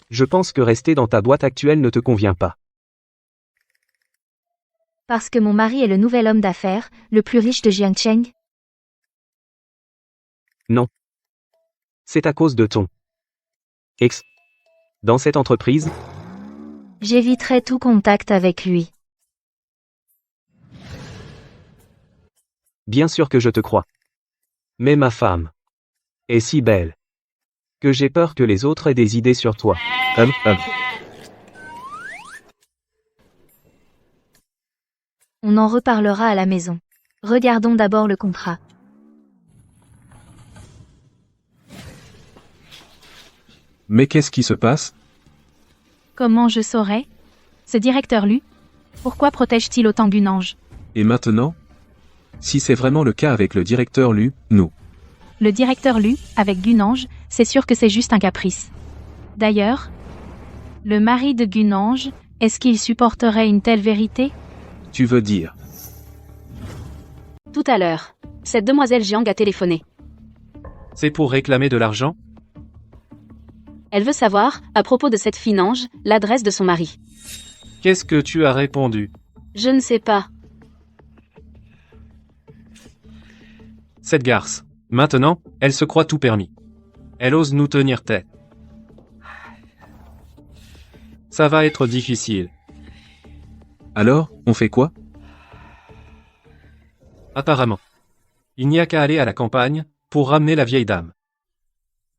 Je pense que rester dans ta boîte actuelle ne te convient pas. Parce que mon mari est le nouvel homme d'affaires, le plus riche de Jiangcheng? Non. C'est à cause de ton ex. Dans cette entreprise, J'éviterai tout contact avec lui. bien sûr que je te crois. Mais ma femme est si belle que j'ai peur que les autres aient des idées sur toi. Hum. On en reparlera à la maison. Regardons d'abord le contrat. Mais qu'est-ce qui se passe? Comment je saurais? Ce directeur Lu, pourquoi protège-t-il autant Gunange? Et maintenant? Si c'est vraiment le cas avec le directeur Lu, nous. Le directeur Lu, avec Gunange, c'est sûr que c'est juste un caprice. D'ailleurs, le mari de Gunange, est-ce qu'il supporterait une telle vérité? Tu veux dire? Tout à l'heure, cette demoiselle Jiang a téléphoné. C'est pour réclamer de l'argent? Elle veut savoir, à propos de cette Finange, l'adresse de son mari. Qu'est-ce que tu as répondu? Je ne sais pas. Cette garce. Maintenant, elle se croit tout permis. Elle ose nous tenir tête. Ça va être difficile. Alors, on fait quoi? Apparemment. Il n'y a qu'à aller à la campagne, pour ramener la vieille dame.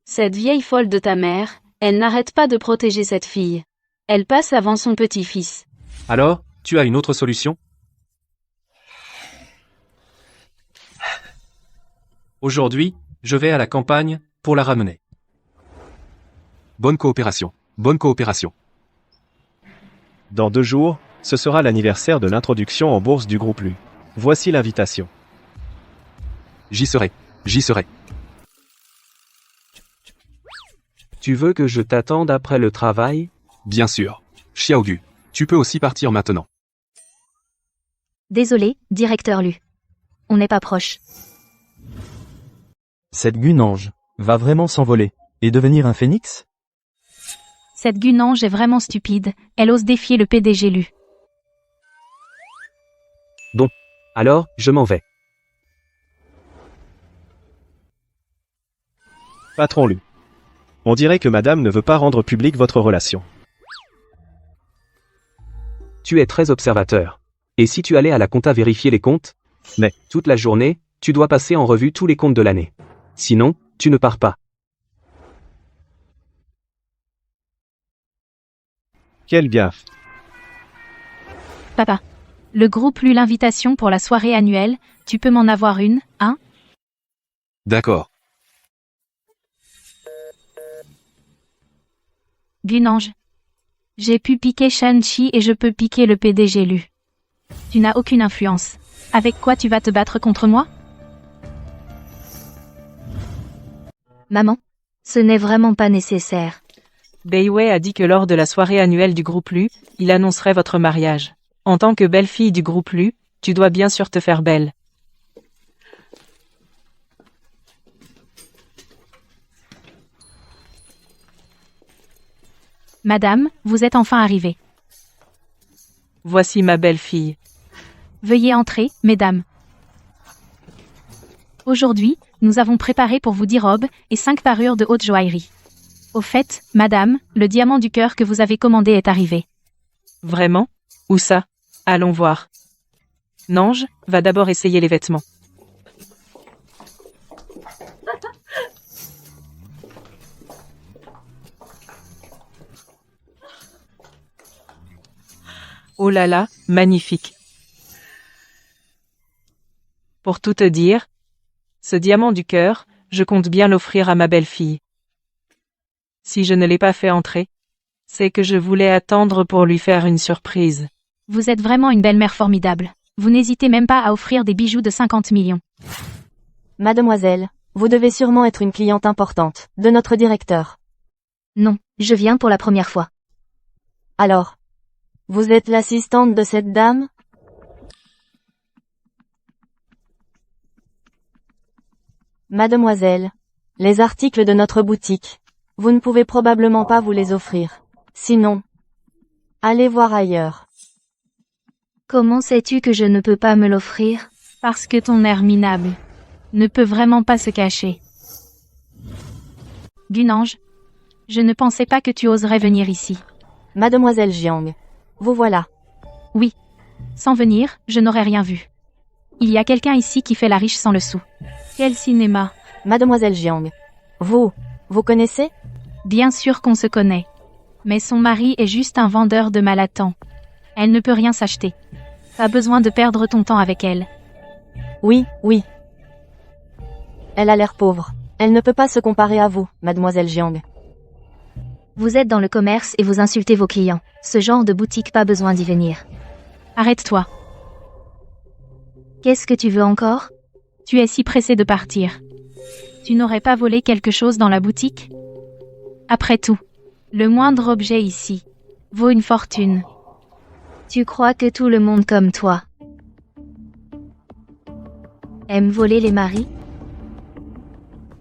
Cette vieille folle de ta mère, elle n'arrête pas de protéger cette fille. Elle passe avant son petit-fils. Alors, tu as une autre solution? Aujourd'hui, je vais à la campagne, pour la ramener. Bonne coopération. Bonne coopération. Dans 2 jours, ce sera l'anniversaire de l'introduction en bourse du groupe Lu. Voici l'invitation. J'y serai. J'y serai. Tu veux que je t'attende après le travail? Bien sûr. Xiaogu, tu peux aussi partir maintenant. Désolé, directeur Lu. On n'est pas proche. Cette Gunange va vraiment s'envoler et devenir un phénix? Cette Gunange est vraiment stupide, elle ose défier le PDG Lu. Alors, je m'en vais. Patron Lu. On dirait que madame ne veut pas rendre publique votre relation. Tu es très observateur. Et si tu allais à la compta vérifier les comptes? Mais, toute la journée, tu dois passer en revue tous les comptes de l'année. Sinon, tu ne pars pas. Quelle gaffe. Papa. Le groupe Lu l'invitation pour la soirée annuelle, tu peux m'en avoir une, hein? D'accord. Gunange. J'ai pu piquer Shan-Chi et je peux piquer le PDG Lu. Tu n'as aucune influence. Avec quoi tu vas te battre contre moi? Maman, ce n'est vraiment pas nécessaire. Beiwei a dit que lors de la soirée annuelle du groupe Lu, il annoncerait votre mariage. En tant que belle-fille du groupe Lu, tu dois bien sûr te faire belle. Madame, vous êtes enfin arrivée. Voici ma belle-fille. Veuillez entrer, mesdames. Aujourd'hui, nous avons préparé pour vous 10 robes et 5 parures de haute joaillerie. Au fait, madame, le diamant du cœur que vous avez commandé est arrivé. Vraiment? Où ça? Allons voir. Nange, va d'abord essayer les vêtements. Oh là là, magnifique. Pour tout te dire, ce diamant du cœur, je compte bien l'offrir à ma belle-fille. Si je ne l'ai pas fait entrer, c'est que je voulais attendre pour lui faire une surprise. Vous êtes vraiment une belle-mère formidable. Vous n'hésitez même pas à offrir des bijoux de 50 millions. Mademoiselle, vous devez sûrement être une cliente importante, de notre directeur. Non, je viens pour la première fois. Alors, vous êtes l'assistante de cette dame? Mademoiselle, les articles de notre boutique, vous ne pouvez probablement pas vous les offrir. Sinon, allez voir ailleurs. Comment sais-tu que je ne peux pas me l'offrir? Parce que ton air minable ne peut vraiment pas se cacher. Gunange, je ne pensais pas que tu oserais venir ici. Mademoiselle Jiang. Vous voilà. Oui. Sans venir, je n'aurais rien vu. Il y a quelqu'un ici qui fait la riche sans le sou. Quel cinéma. Mademoiselle Jiang. Vous connaissez? Bien sûr qu'on se connaît. Mais son mari est juste un vendeur de Malatan. Elle ne peut rien s'acheter. Pas besoin de perdre ton temps avec elle. Oui. Elle a l'air pauvre. Elle ne peut pas se comparer à vous, Mademoiselle Jiang. Vous êtes dans le commerce et vous insultez vos clients. Ce genre de boutique, pas besoin d'y venir. Arrête-toi. Qu'est-ce que tu veux encore? Tu es si pressé de partir. Tu n'aurais pas volé quelque chose dans la boutique? Après tout, le moindre objet ici vaut une fortune. Tu crois que tout le monde comme toi aime voler les maris?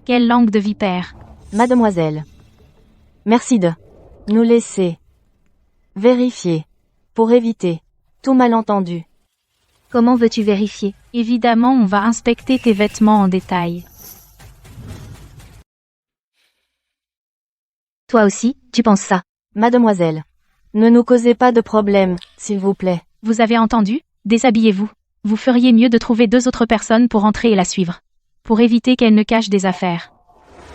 Quelle langue de vipère. Mademoiselle. Merci de nous laisser vérifier pour éviter tout malentendu. Comment veux-tu vérifier? Évidemment, on va inspecter tes vêtements en détail. Toi aussi, tu penses ça? Mademoiselle. Ne nous causez pas de problème, s'il vous plaît. Vous avez entendu? Déshabillez-vous. Vous feriez mieux de trouver 2 autres personnes pour entrer et la suivre. Pour éviter qu'elle ne cache des affaires.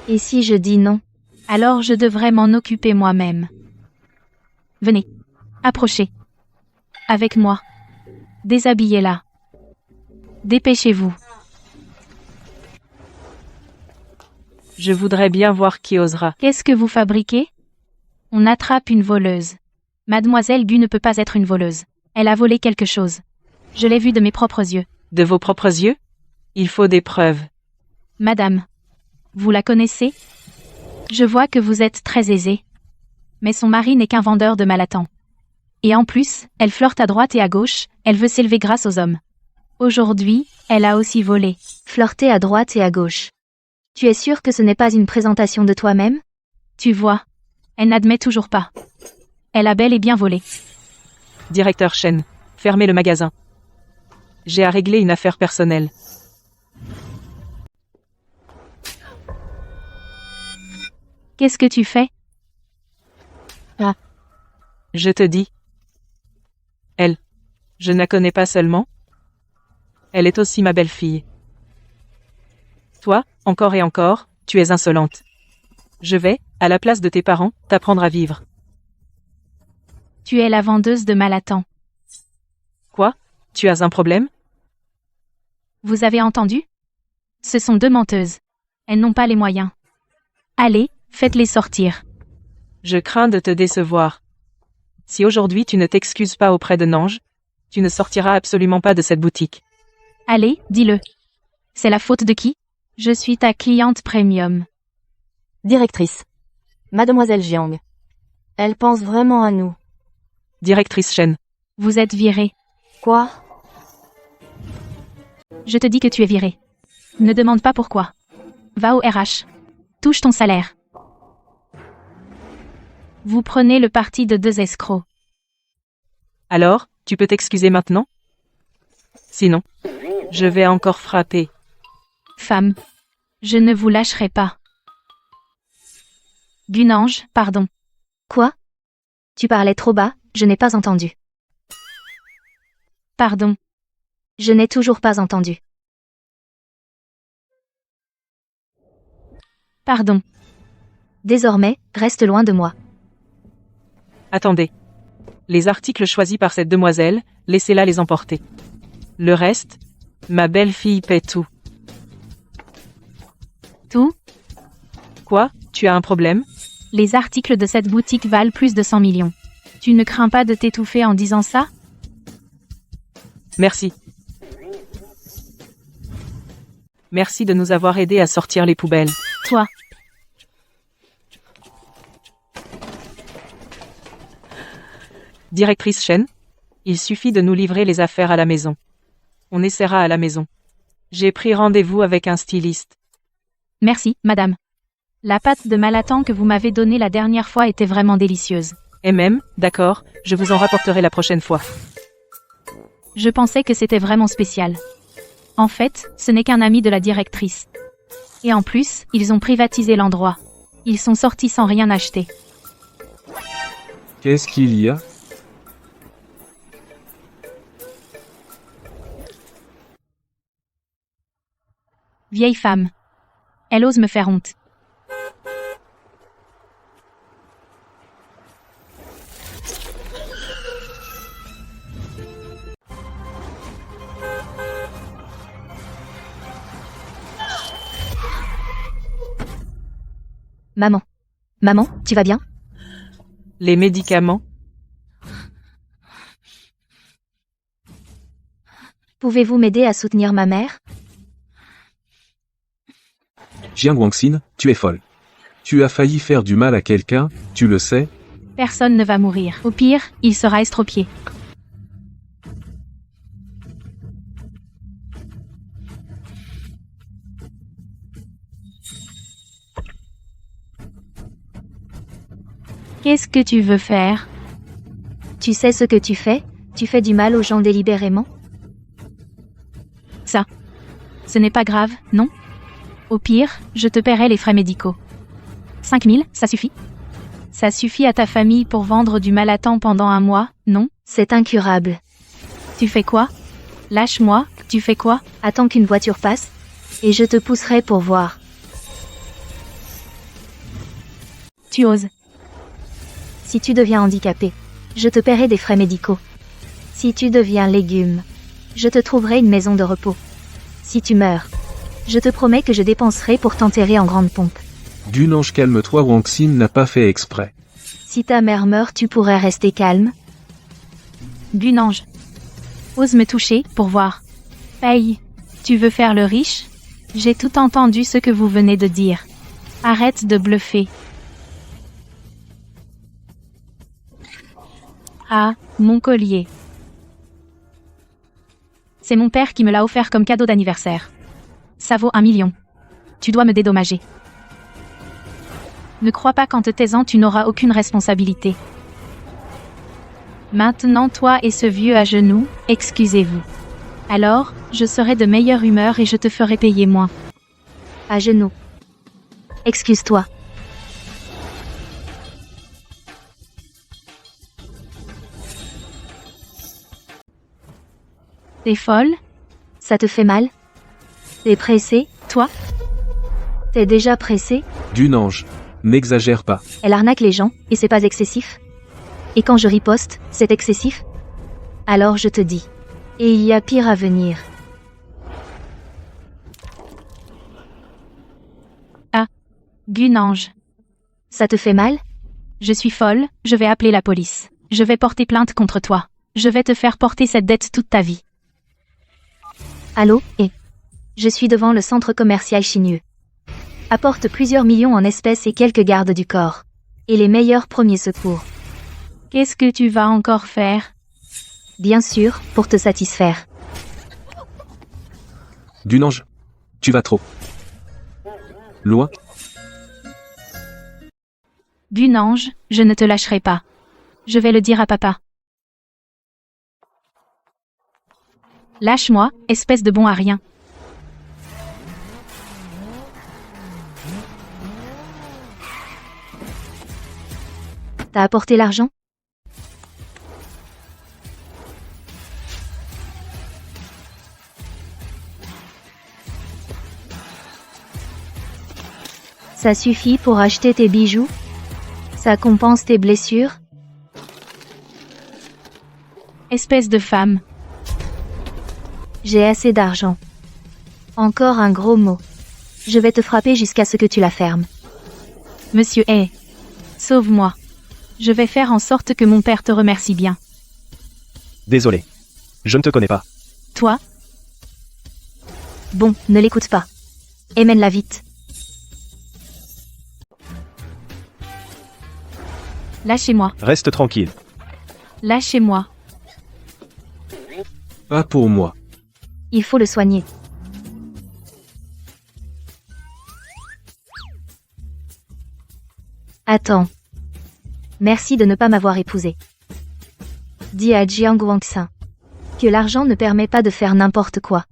Et si je dis non? Alors je devrais m'en occuper moi-même. Venez. Approchez. Avec moi. Déshabillez-la. Dépêchez-vous. Je voudrais bien voir qui osera. Qu'est-ce que vous fabriquez? On attrape une voleuse. Mademoiselle Gu ne peut pas être une voleuse. Elle a volé quelque chose. Je l'ai vu de mes propres yeux. De vos propres yeux? Il faut des preuves. Madame. Vous la connaissez? Je vois que vous êtes très aisée. Mais son mari n'est qu'un vendeur de Malatan. Et en plus, elle flirte à droite et à gauche, elle veut s'élever grâce aux hommes. Aujourd'hui, elle a aussi volé. Flirter à droite et à gauche. Tu es sûr que ce n'est pas une présentation de toi-même? Tu vois, elle n'admet toujours pas. Elle a bel et bien volé. Directeur Shen, fermez le magasin. J'ai à régler une affaire personnelle. Qu'est-ce que tu fais? Ah. Je te dis. Elle. Je ne la connais pas seulement. Elle est aussi ma belle-fille. Toi, encore et encore, tu es insolente. Je vais, à la place de tes parents, t'apprendre à vivre. Tu es la vendeuse de Malatan. Quoi? Tu as un problème? Vous avez entendu? Ce sont 2 menteuses. Elles n'ont pas les moyens. Allez, faites-les sortir. Je crains de te décevoir. Si aujourd'hui tu ne t'excuses pas auprès de Nange, tu ne sortiras absolument pas de cette boutique. Allez, dis-le. C'est la faute de qui? Je suis ta cliente premium. Directrice. Mademoiselle Jiang. Elle pense vraiment à nous. Directrice Shen. Vous êtes virée. Quoi? Je te dis que tu es virée. Ne demande pas pourquoi. Va au RH. Touche ton salaire. Vous prenez le parti de 2 escrocs. Alors, tu peux t'excuser maintenant? Sinon, je vais encore frapper. Femme, je ne vous lâcherai pas. Gunange, pardon. Quoi? Tu parlais trop bas, je n'ai pas entendu. Pardon. Je n'ai toujours pas entendu. Pardon. Désormais, reste loin de moi. Attendez. Les articles choisis par cette demoiselle, laissez-la les emporter. Le reste, ma belle-fille paie tout. Tout? Quoi? Tu as un problème? Les articles de cette boutique valent plus de 100 millions. Tu ne crains pas de t'étouffer en disant ça? Merci. Merci de nous avoir aidés à sortir les poubelles. Toi. Directrice Shen, il suffit de nous livrer les affaires à la maison. On essaiera à la maison. J'ai pris rendez-vous avec un styliste. Merci, madame. La pâte de Malatan que vous m'avez donnée la dernière fois était vraiment délicieuse. Et même, d'accord, je vous en rapporterai la prochaine fois. Je pensais que c'était vraiment spécial. En fait, ce n'est qu'un ami de la directrice. Et en plus, ils ont privatisé l'endroit. Ils sont sortis sans rien acheter. Qu'est-ce qu'il y a? Vieille femme. Elle ose me faire honte. Maman. Maman, tu vas bien? Les médicaments? Pouvez-vous m'aider à soutenir ma mère? Jiang Guangxin, tu es folle. Tu as failli faire du mal à quelqu'un, tu le sais? Personne ne va mourir. Au pire, il sera estropié. Qu'est-ce que tu veux faire? Tu sais ce que tu fais? Tu fais du mal aux gens délibérément? Ça. Ce n'est pas grave, non? Au pire, je te paierai les frais médicaux. 5 000, ça suffit? Ça suffit à ta famille pour vendre du Malaton pendant un mois, non? C'est incurable. Tu fais quoi? Lâche-moi, tu fais quoi? Attends qu'une voiture passe, et je te pousserai pour voir. Tu oses. Si tu deviens handicapé, je te paierai des frais médicaux. Si tu deviens légume, je te trouverai une maison de repos. Si tu meurs, je te promets que je dépenserai pour t'enterrer en grande pompe. Dunange, calme-toi, Guangxin n'a pas fait exprès. Si ta mère meurt, tu pourrais rester calme? Dunange. Ose me toucher, pour voir. Paye. Tu veux faire le riche? J'ai tout entendu ce que vous venez de dire. Arrête de bluffer. Ah, mon collier. C'est mon père qui me l'a offert comme cadeau d'anniversaire. Ça vaut 1 million. Tu dois me dédommager. Ne crois pas qu'en te taisant tu n'auras aucune responsabilité. Maintenant toi et ce vieux à genoux, excusez-vous. Alors, je serai de meilleure humeur et je te ferai payer moins. À genoux. Excuse-toi. T'es folle? Ça te fait mal? T'es pressé? Toi? T'es déjà pressé? Dunange, n'exagère pas. Elle arnaque les gens, et c'est pas excessif? Et quand je riposte, c'est excessif? Alors je te dis. Et il y a pire à venir. Ah. Dunange. Ça te fait mal? Je suis folle, je vais appeler la police. Je vais porter plainte contre toi. Je vais te faire porter cette dette toute ta vie. Allô, je suis devant le centre commercial chinieux. Apporte plusieurs millions en espèces et quelques gardes du corps. Et les meilleurs premiers secours. Qu'est-ce que tu vas encore faire? Bien sûr, pour te satisfaire. Dunange, tu vas trop loin. Dunange, je ne te lâcherai pas. Je vais le dire à papa. Lâche-moi, espèce de bon à rien. T'as apporté l'argent? Ça suffit pour acheter tes bijoux? Ça compense tes blessures? Espèce de femme. J'ai assez d'argent. Encore un gros mot. Je vais te frapper jusqu'à ce que tu la fermes. Monsieur Hay. Sauve-moi. Je vais faire en sorte que mon père te remercie bien. Désolé. Je ne te connais pas. Toi? Bon, ne l'écoute pas. Et mène-la vite. Lâchez-moi. Reste tranquille. Lâchez-moi. Pas pour moi. Il faut le soigner. Attends. Merci de ne pas m'avoir épousé. Dis à Jiang Guangxin que l'argent ne permet pas de faire n'importe quoi.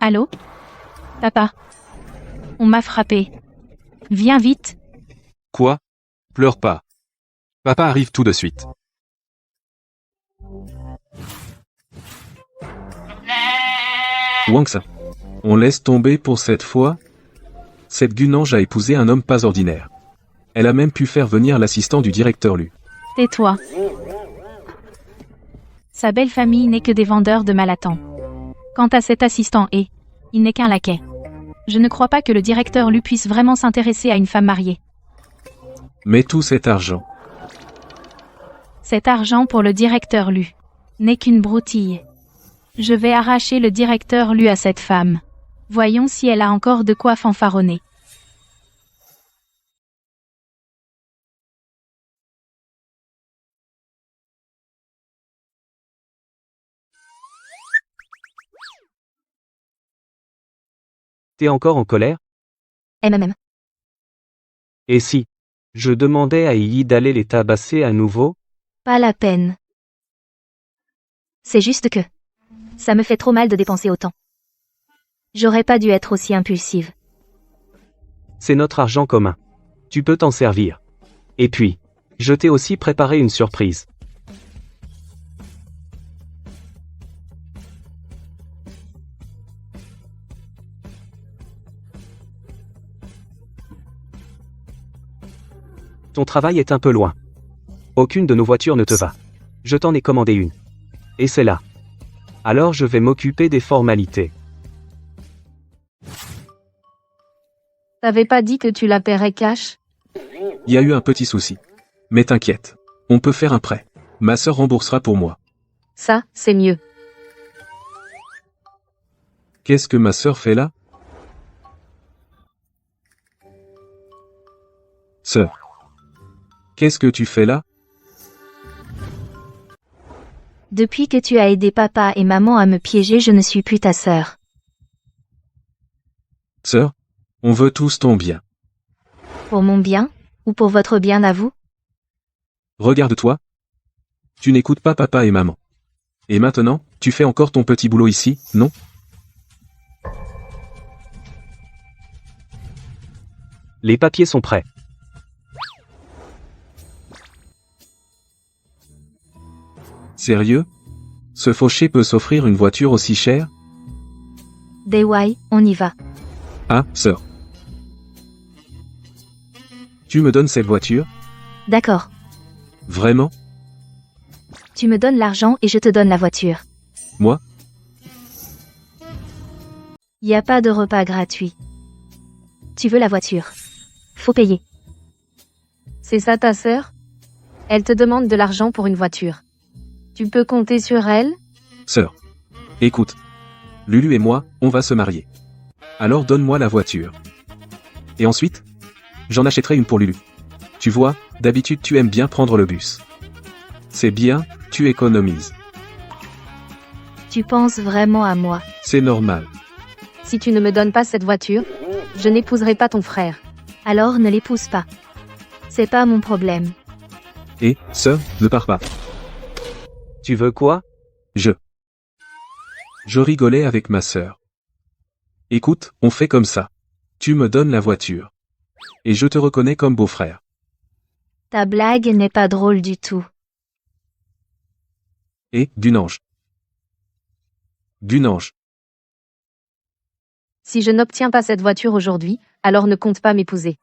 Allô? Papa. On m'a frappé. Viens vite. Quoi? Pleure pas. Papa arrive tout de suite. Wangsa. On laisse tomber pour cette fois? Cette Gunange a épousé un homme pas ordinaire. Elle a même pu faire venir l'assistant du directeur Lu. Tais-toi. Sa belle famille n'est que des vendeurs de Malatan. Quant à cet assistant il n'est qu'un laquais. Je ne crois pas que le directeur Lu puisse vraiment s'intéresser à une femme mariée. Mais tout cet argent. Cet argent pour le directeur Lu n'est qu'une broutille. Je vais arracher le directeur Lu à cette femme. Voyons si elle a encore de quoi fanfaronner. T'es encore en colère? MMM. Et si je demandais à Yi d'aller les tabasser à nouveau? Pas la peine. C'est juste que ça me fait trop mal de dépenser autant. J'aurais pas dû être aussi impulsive. C'est notre argent commun. Tu peux t'en servir. Et puis, je t'ai aussi préparé une surprise. Ton travail est un peu loin. Aucune de nos voitures ne te va. Je t'en ai commandé une. Et c'est là. Alors je vais m'occuper des formalités. T'avais pas dit que tu la paierais cash? Il y a eu un petit souci. Mais t'inquiète. On peut faire un prêt. Ma sœur remboursera pour moi. Ça, c'est mieux. Qu'est-ce que ma sœur fait là? Sœur. Qu'est-ce que tu fais là? Depuis que tu as aidé papa et maman à me piéger, je ne suis plus ta sœur. Sœur, on veut tous ton bien. Pour mon bien? Ou pour votre bien à vous? Regarde-toi. Tu n'écoutes pas papa et maman. Et maintenant, tu fais encore ton petit boulot ici, non? Les papiers sont prêts. Sérieux? Ce fauché peut s'offrir une voiture aussi chère? Dewai, on y va. Ah, sœur. Tu me donnes cette voiture? D'accord. Vraiment? Tu me donnes l'argent et je te donne la voiture. Moi? Y a pas de repas gratuit. Tu veux la voiture. Faut payer. C'est ça ta sœur? Elle te demande de l'argent pour une voiture. Tu peux compter sur elle? Sœur. Écoute. Lulu et moi, on va se marier. Alors donne-moi la voiture. Et ensuite? J'en achèterai une pour Lulu. Tu vois, d'habitude tu aimes bien prendre le bus. C'est bien, tu économises. Tu penses vraiment à moi? C'est normal. Si tu ne me donnes pas cette voiture, je n'épouserai pas ton frère. Alors ne l'épouse pas. C'est pas mon problème. Et, sœur, ne pars pas. Tu veux quoi? Je rigolais avec ma sœur. Écoute, on fait comme ça. Tu me donnes la voiture. Et je te reconnais comme beau-frère. Ta blague n'est pas drôle du tout. Et, Gunange. Gunange. Si je n'obtiens pas cette voiture aujourd'hui, alors ne compte pas m'épouser.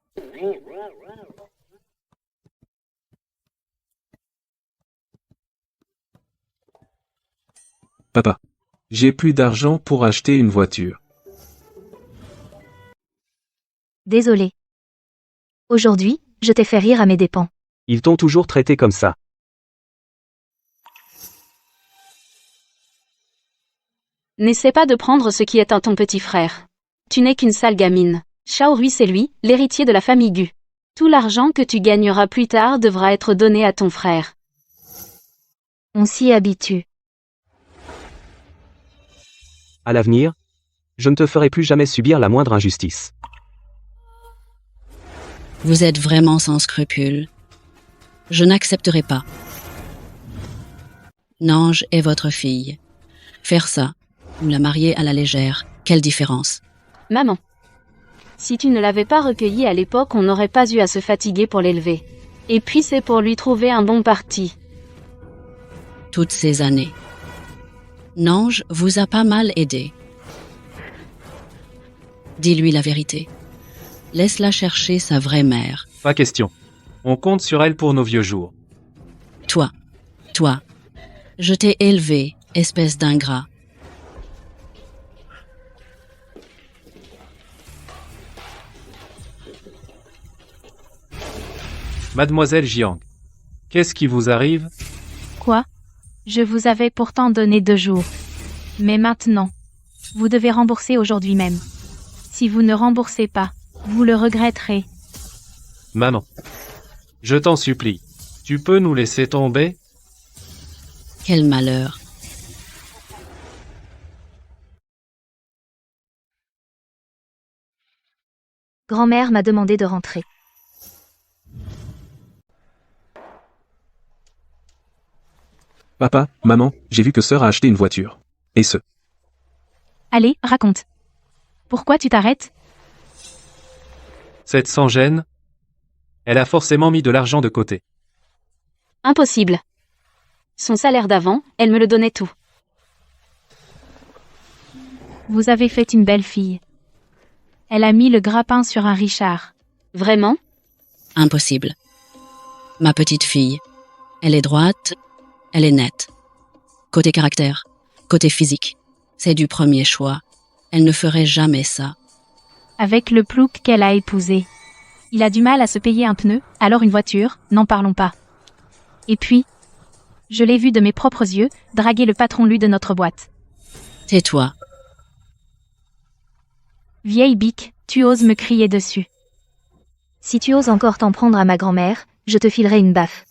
Papa. J'ai plus d'argent pour acheter une voiture. Désolé. Aujourd'hui, je t'ai fait rire à mes dépens. Ils t'ont toujours traité comme ça. N'essaie pas de prendre ce qui est à ton petit frère. Tu n'es qu'une sale gamine. Shao Rui c'est lui, l'héritier de la famille Gu. Tout l'argent que tu gagneras plus tard devra être donné à ton frère. On s'y habitue. À l'avenir, je ne te ferai plus jamais subir la moindre injustice. Vous êtes vraiment sans scrupules. Je n'accepterai pas. Nange est votre fille. Faire ça, ou la marier à la légère, Quelle différence? Maman. Si tu ne l'avais pas recueilli à l'époque, on n'aurait pas eu à se fatiguer pour l'élever. Et puis c'est pour lui trouver un bon parti. Toutes ces années. Nange vous a pas mal aidé. Dis-lui la vérité. Laisse-la chercher sa vraie mère. Pas question. On compte sur elle pour nos vieux jours. Toi, je t'ai élevé, espèce d'ingrat. Mademoiselle Jiang. Qu'est-ce qui vous arrive? Quoi? Je vous avais pourtant donné 2 jours. Mais maintenant, vous devez rembourser aujourd'hui même. Si vous ne remboursez pas, vous le regretterez. Maman. Je t'en supplie. Tu peux nous laisser tomber? Quel malheur. Grand-mère m'a demandé de rentrer. Papa, maman, j'ai vu que sœur a acheté une voiture. Et ce. Allez, raconte. Pourquoi tu t'arrêtes? Cette sans gêne? Elle a forcément mis de l'argent de côté. Impossible. Son salaire d'avant, elle me le donnait tout. Vous avez fait une belle fille. Elle a mis le grappin sur un Richard. Vraiment? Impossible. Ma petite fille. Elle est droite, elle est nette. Côté caractère, côté physique, c'est du premier choix. Elle ne ferait jamais ça. Avec le plouc qu'elle a épousé. Il a du mal à se payer un pneu, alors une voiture, n'en parlons pas. Et puis, je l'ai vu de mes propres yeux, draguer le patron lu de notre boîte. Tais-toi. Vieille bique, tu oses me crier dessus. Si tu oses encore t'en prendre à ma grand-mère, je te filerai une baffe.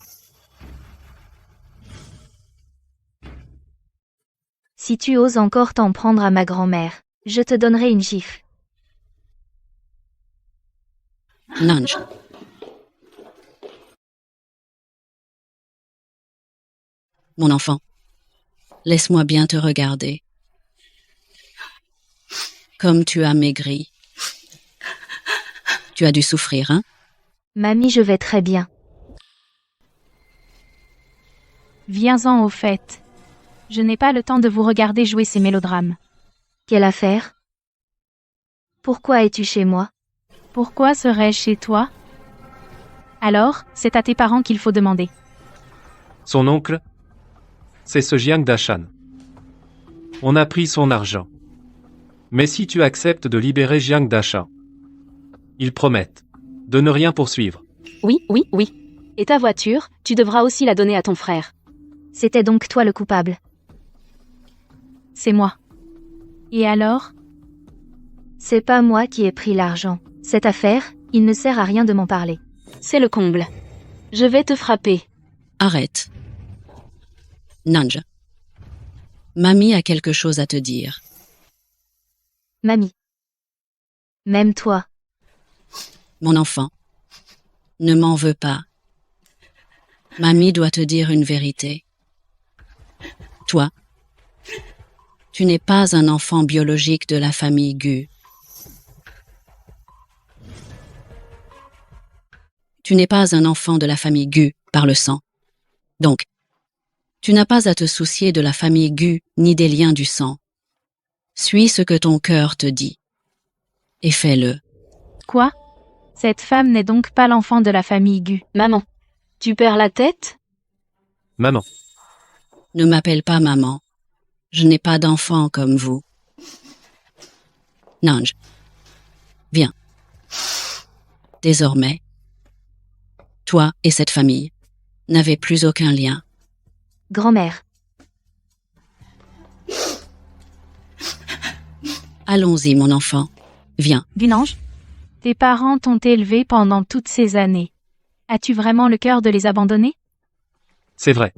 Si tu oses encore t'en prendre à ma grand-mère, je te donnerai une gifle. Nange. Mon enfant, laisse-moi bien te regarder. Comme tu as maigri. Tu as dû souffrir, hein? Mamie, je vais très bien. Viens-en au fait. Je n'ai pas le temps de vous regarder jouer ces mélodrames. Quelle affaire? Pourquoi es-tu chez moi? Pourquoi serais-je chez toi? Alors, c'est à tes parents qu'il faut demander. Son oncle? C'est ce Jiang Dashan. On a pris son argent. Mais si tu acceptes de libérer Jiang Dashan, ils promettent de ne rien poursuivre. Oui. Et ta voiture, tu devras aussi la donner à ton frère. C'était donc toi le coupable. C'est moi. Et alors? C'est pas moi qui ai pris l'argent. Cette affaire, il ne sert à rien de m'en parler. C'est le comble. Je vais te frapper. Arrête. Nange. Mamie a quelque chose à te dire. Mamie. Même toi. Mon enfant. Ne m'en veux pas. Mamie doit te dire une vérité. Toi, tu n'es pas un enfant biologique de la famille Gu. Tu n'es pas un enfant de la famille Gu par le sang. Donc, tu n'as pas à te soucier de la famille Gu ni des liens du sang. Suis ce que ton cœur te dit. Et fais-le. Quoi? Cette femme n'est donc pas l'enfant de la famille Gu. Maman, tu perds la tête? Maman. Ne m'appelle pas maman. Je n'ai pas d'enfant comme vous. Nange. Viens. Désormais, toi et cette famille n'avez plus aucun lien. Grand-mère. Allons-y, mon enfant. Viens. Gunange, tes parents t'ont élevé pendant toutes ces années. As-tu vraiment le cœur de les abandonner? C'est vrai.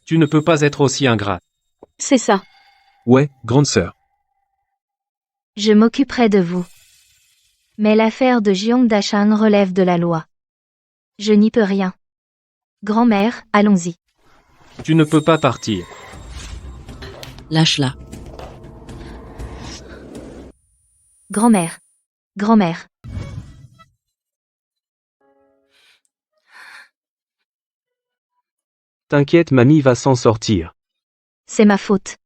Tu ne peux pas être aussi ingrat. C'est ça. Ouais, grande sœur. Je m'occuperai de vous. Mais l'affaire de Jiang Dashan relève de la loi. Je n'y peux rien. Grand-mère, allons-y. Tu ne peux pas partir. Lâche-la. Grand-mère. Grand-mère. T'inquiète, mamie va s'en sortir. C'est ma faute.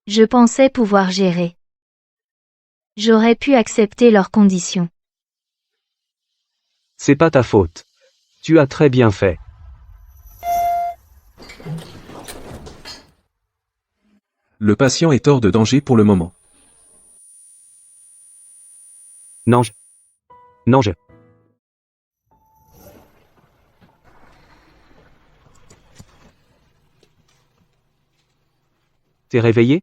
Je pensais pouvoir gérer. J'aurais pu accepter leurs conditions. C'est pas ta faute. Tu as très bien fait. Le patient est hors de danger pour le moment. Non. Non. T'es réveillé?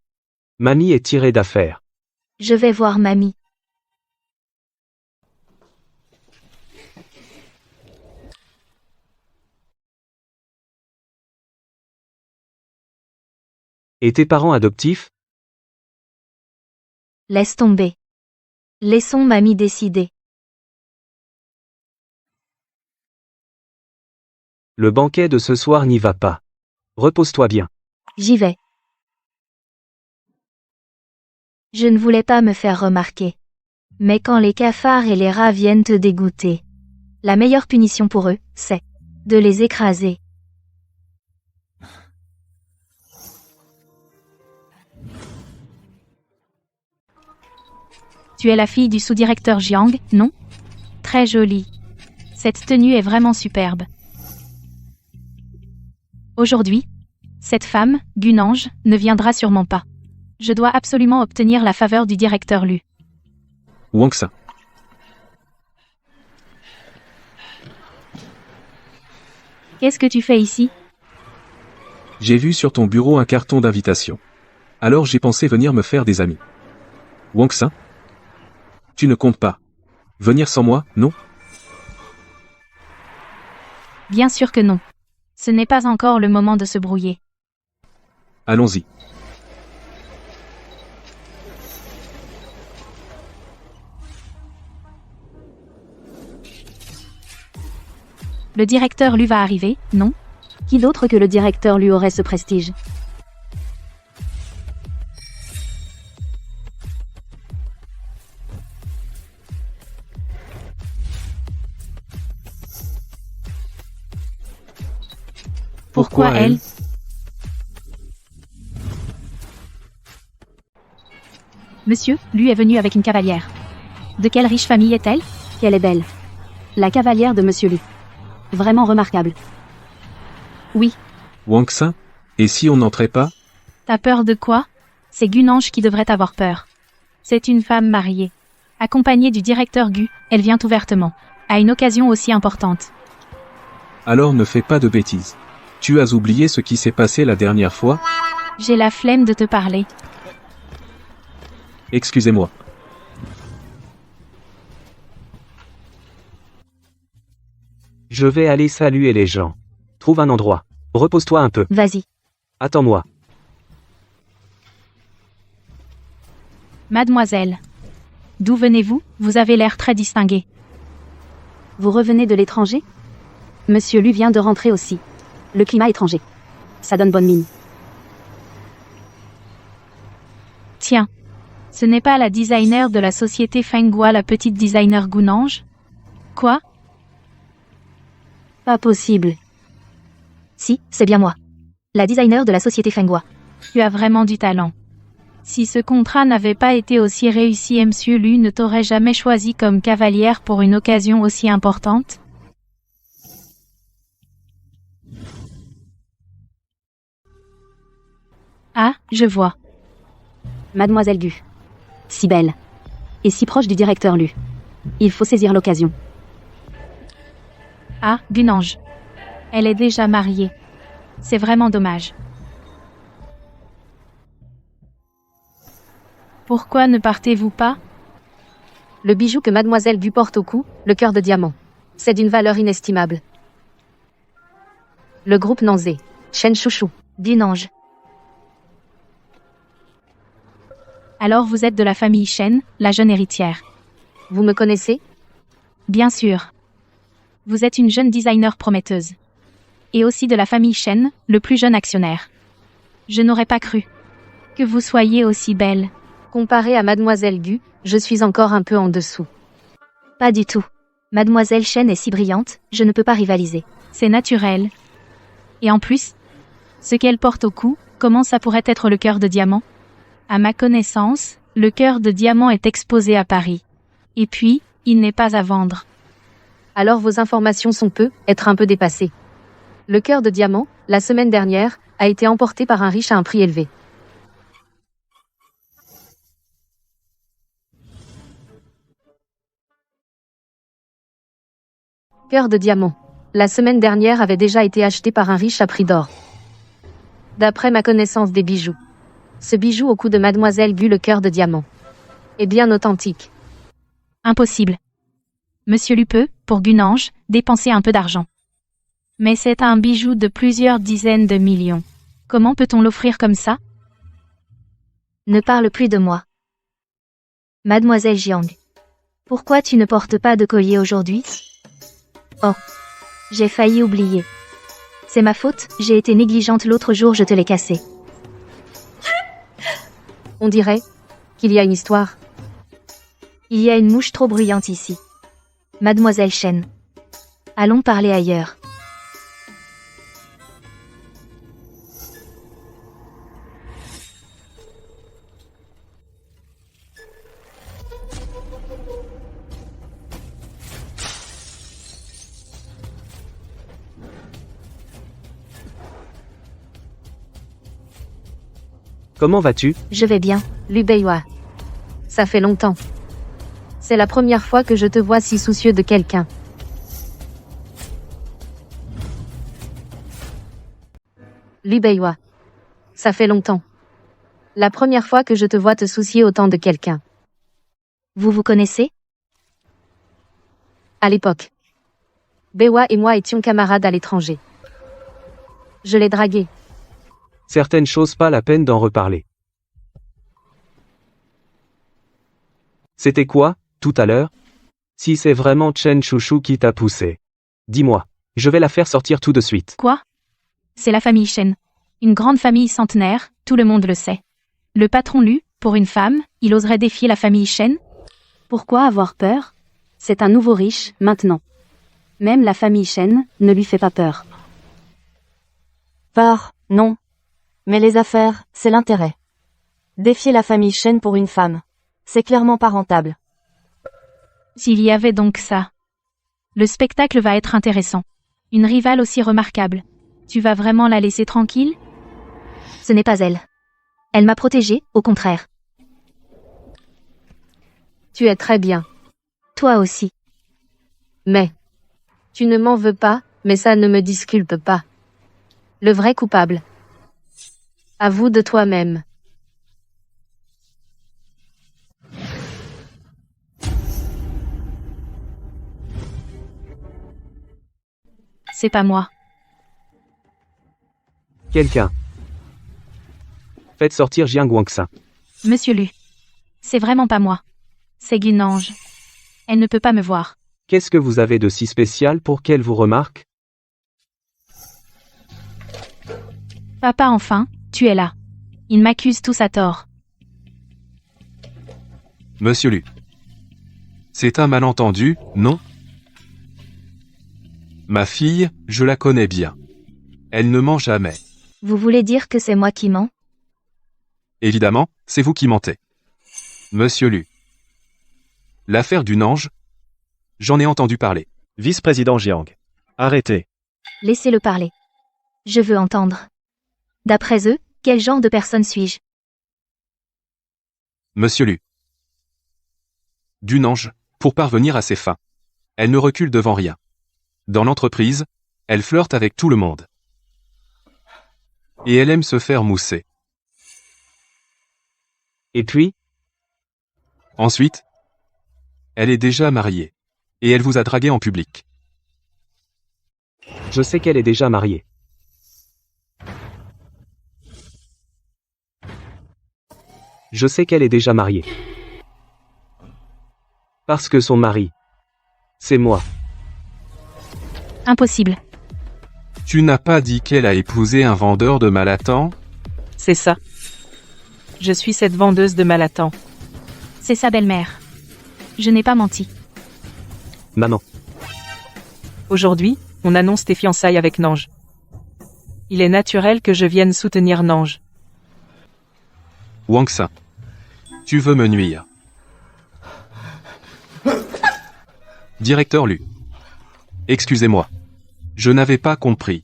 Mamie est tirée d'affaire. Je vais voir mamie. Et tes parents adoptifs? Laisse tomber. Laissons mamie décider. Le banquet de ce soir n'y va pas. Repose-toi bien. J'y vais. Je ne voulais pas me faire remarquer. Mais quand les cafards et les rats viennent te dégoûter, la meilleure punition pour eux, c'est de les écraser. Tu es la fille du sous-directeur Jiang, non? Très jolie. Cette tenue est vraiment superbe. Aujourd'hui, cette femme, Gunange, ne viendra sûrement pas. Je dois absolument obtenir la faveur du directeur Lu. Wang Xin. Qu'est-ce que tu fais ici? J'ai vu sur ton bureau un carton d'invitation. Alors j'ai pensé venir me faire des amis. Wang Xin? Tu ne comptes pas venir sans moi, non? Bien sûr que non. Ce n'est pas encore le moment de se brouiller. Allons-y. Le directeur Lu va arriver, non? Qui d'autre que le directeur lui aurait ce prestige? Pourquoi elle? Monsieur, Lu est venu avec une cavalière. De quelle riche famille est-elle? Qu'elle est belle. La cavalière de Monsieur Lu. Vraiment remarquable. Oui. Wang Xin? Et si on n'entrait pas? T'as peur de quoi? C'est Gunange qui devrait avoir peur. C'est une femme mariée. Accompagnée du directeur Gu, elle vient ouvertement. À une occasion aussi importante. Alors ne fais pas de bêtises. Tu as oublié ce qui s'est passé la dernière fois? J'ai la flemme de te parler. Excusez-moi. Je vais aller saluer les gens. Trouve un endroit. Repose-toi un peu. Vas-y. Attends-moi. Mademoiselle. D'où venez-vous? Vous avez l'air très distinguée. Vous revenez de l'étranger? Monsieur Lu vient de rentrer aussi. Le climat étranger. Ça donne bonne mine. Tiens. Ce n'est pas la designer de la société Fenghua, la petite designer Gunange? Quoi? Pas possible. Si, c'est bien moi. La designer de la société Fenghua. Tu as vraiment du talent. Si ce contrat n'avait pas été aussi réussi, Monsieur Lu ne t'aurait jamais choisi comme cavalière pour une occasion aussi importante? Ah, je vois. Mademoiselle Gu. Si belle. Et si proche du directeur Lu. Il faut saisir l'occasion. Ah, Gunange. Elle est déjà mariée. C'est vraiment dommage. Pourquoi ne partez-vous pas? Le bijou que Mademoiselle Gu porte au cou, le cœur de diamant. C'est d'une valeur inestimable. Le groupe Nanzé. Shen Chouchou. Gunange. Alors vous êtes de la famille Shen, la jeune héritière. Vous me connaissez? Bien sûr. Vous êtes une jeune designer prometteuse. Et aussi de la famille Shen, le plus jeune actionnaire. Je n'aurais pas cru que vous soyez aussi belle. Comparé à Mademoiselle Gu, je suis encore un peu en dessous. Pas du tout. Mademoiselle Chen est si brillante, je ne peux pas rivaliser. C'est naturel. Et en plus, ce qu'elle porte au cou, comment ça pourrait être le cœur de diamant? À ma connaissance, le cœur de diamant est exposé à Paris. Et puis, il n'est pas à vendre. Alors vos informations sont être un peu dépassées. Le cœur de diamant, la semaine dernière, a été emporté par un riche à un prix élevé. Cœur de diamant. La semaine dernière avait déjà été acheté par un riche à prix d'or. D'après ma connaissance des bijoux. Ce bijou au cou de Mademoiselle Gu, le cœur de diamant, est bien authentique. Impossible. Monsieur Lu peut, pour Gunange, dépenser un peu d'argent. Mais c'est un bijou de plusieurs dizaines de millions. Comment peut-on l'offrir comme ça? Ne parle plus de moi. Mademoiselle Jiang. Pourquoi tu ne portes pas de collier aujourd'hui? Oh. J'ai failli oublier. C'est ma faute, j'ai été négligente l'autre jour, je te l'ai cassé. On dirait qu'il y a une histoire. Il y a une mouche trop bruyante ici. Mademoiselle Chen. Allons parler ailleurs. Comment vas-tu? Je vais bien. Lu Beiwa. Ça fait longtemps. C'est la première fois que je te vois si soucieux de quelqu'un. Lu Beiwa. Ça fait longtemps. La première fois que je te vois te soucier autant de quelqu'un. Vous vous connaissez? À l'époque. Beiwa et moi étions camarades à l'étranger. Je l'ai dragué. Certaines choses pas la peine d'en reparler. C'était quoi, tout à l'heure? Si c'est vraiment Chen Chouchou qui t'a poussé. Dis-moi, je vais la faire sortir tout de suite. Quoi? C'est la famille Chen. Une grande famille centenaire, tout le monde le sait. Le patron Lu, pour une femme, il oserait défier la famille Chen? Pourquoi avoir peur? C'est un nouveau riche, maintenant. Même la famille Chen ne lui fait pas peur. Peur, non. Mais les affaires, c'est l'intérêt. Défier la famille Chen pour une femme. C'est clairement pas rentable. S'il y avait donc ça. Le spectacle va être intéressant. Une rivale aussi remarquable. Tu vas vraiment la laisser tranquille? Ce n'est pas elle. Elle m'a protégée, au contraire. Tu es très bien. Toi aussi. Mais. Tu ne m'en veux pas, mais ça ne me disculpe pas. Le vrai coupable. Avoue de toi-même. C'est pas moi. Quelqu'un. Faites sortir Jiang Guangxin. Monsieur Lu. C'est vraiment pas moi. C'est Gunange. Elle ne peut pas me voir. Qu'est-ce que vous avez de si spécial pour qu'elle vous remarque? Papa, enfin, tu es là. Ils m'accusent tous à tort. Monsieur Lu. C'est un malentendu, non? Ma fille, je la connais bien. Elle ne ment jamais. Vous voulez dire que c'est moi qui mens? Évidemment, c'est vous qui mentez. Monsieur Lu. L'affaire du Nange? J'en ai entendu parler. Vice-président Jiang. Arrêtez. Laissez-le parler. Je veux entendre. D'après eux, quel genre de personne suis-je? Monsieur Lu. Dunange, pour parvenir à ses fins. Elle ne recule devant rien. Dans l'entreprise, elle flirte avec tout le monde. Et elle aime se faire mousser. Et puis? Ensuite, elle est déjà mariée. Et elle vous a dragué en public. Je sais qu'elle est déjà mariée. Je sais qu'elle est déjà mariée. Parce que son mari, c'est moi. Impossible. Tu n'as pas dit qu'elle a épousé un vendeur de Malatan? C'est ça. Je suis cette vendeuse de Malatan. C'est sa belle-mère. Je n'ai pas menti. Maman. Aujourd'hui, on annonce tes fiançailles avec Nange. Il est naturel que je vienne soutenir Nange. Wang Xin. Tu veux me nuire. Directeur Lu. Excusez-moi. Je n'avais pas compris.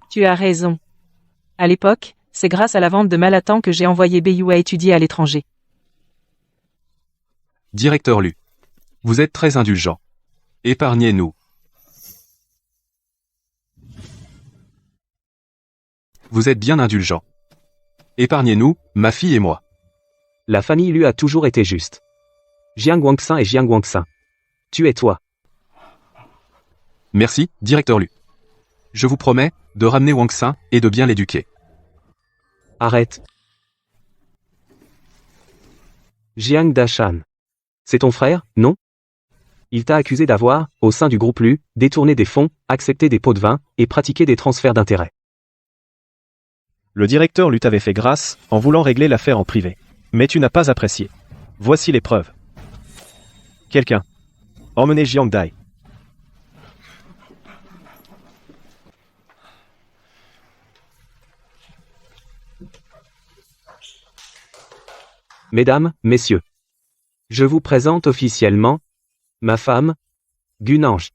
Tu as raison. À l'époque, c'est grâce à la vente de Malatan que j'ai envoyé Beiyue étudier à l'étranger. Directeur Lu. Vous êtes très indulgent. Épargnez-nous. Vous êtes bien indulgent. Épargnez-nous, ma fille et moi. La famille Lu a toujours été juste. Jiang Wangxin et Jiang Wangxin. Tu es toi. Merci, directeur Lu. Je vous promets de ramener Wang Xin et de bien l'éduquer. Arrête. Jiang Dashan. C'est ton frère, non? Il t'a accusé d'avoir, au sein du groupe Lu, détourné des fonds, accepté des pots de vin, et pratiqué des transferts d'intérêts. Le directeur Lu t'avait fait grâce, en voulant régler l'affaire en privé. Mais tu n'as pas apprécié. Voici les preuves. Quelqu'un. Emmenez Jiang Dai. Mesdames, messieurs. Je vous présente officiellement ma femme, Gunange.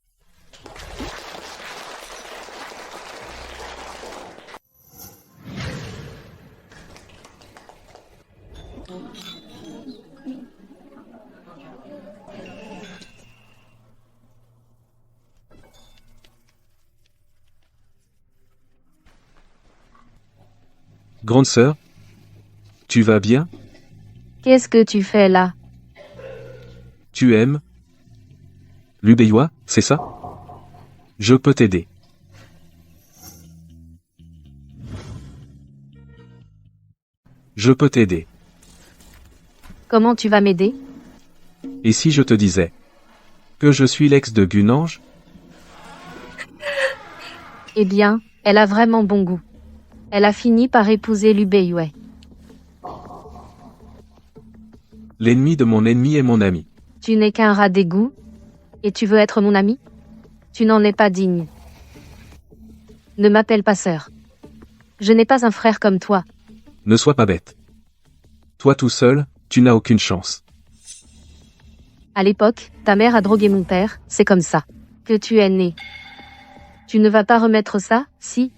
Grande sœur, tu vas bien? Qu'est-ce que tu fais là? Tu aimes Lu Beiyue, c'est ça? Je peux t'aider. Je peux t'aider. Comment tu vas m'aider? Et si je te disais que je suis l'ex de Gunange? Eh bien, elle a vraiment bon goût. Elle a fini par épouser Lu Beiyue. L'ennemi de mon ennemi est mon ami. Tu n'es qu'un rat d'égout? Et tu veux être mon ami? Tu n'en es pas digne. Ne m'appelle pas sœur. Je n'ai pas un frère comme toi. Ne sois pas bête. Toi tout seul, tu n'as aucune chance. À l'époque, ta mère a drogué mon père, c'est comme ça que tu es né. Tu ne vas pas remettre ça, si?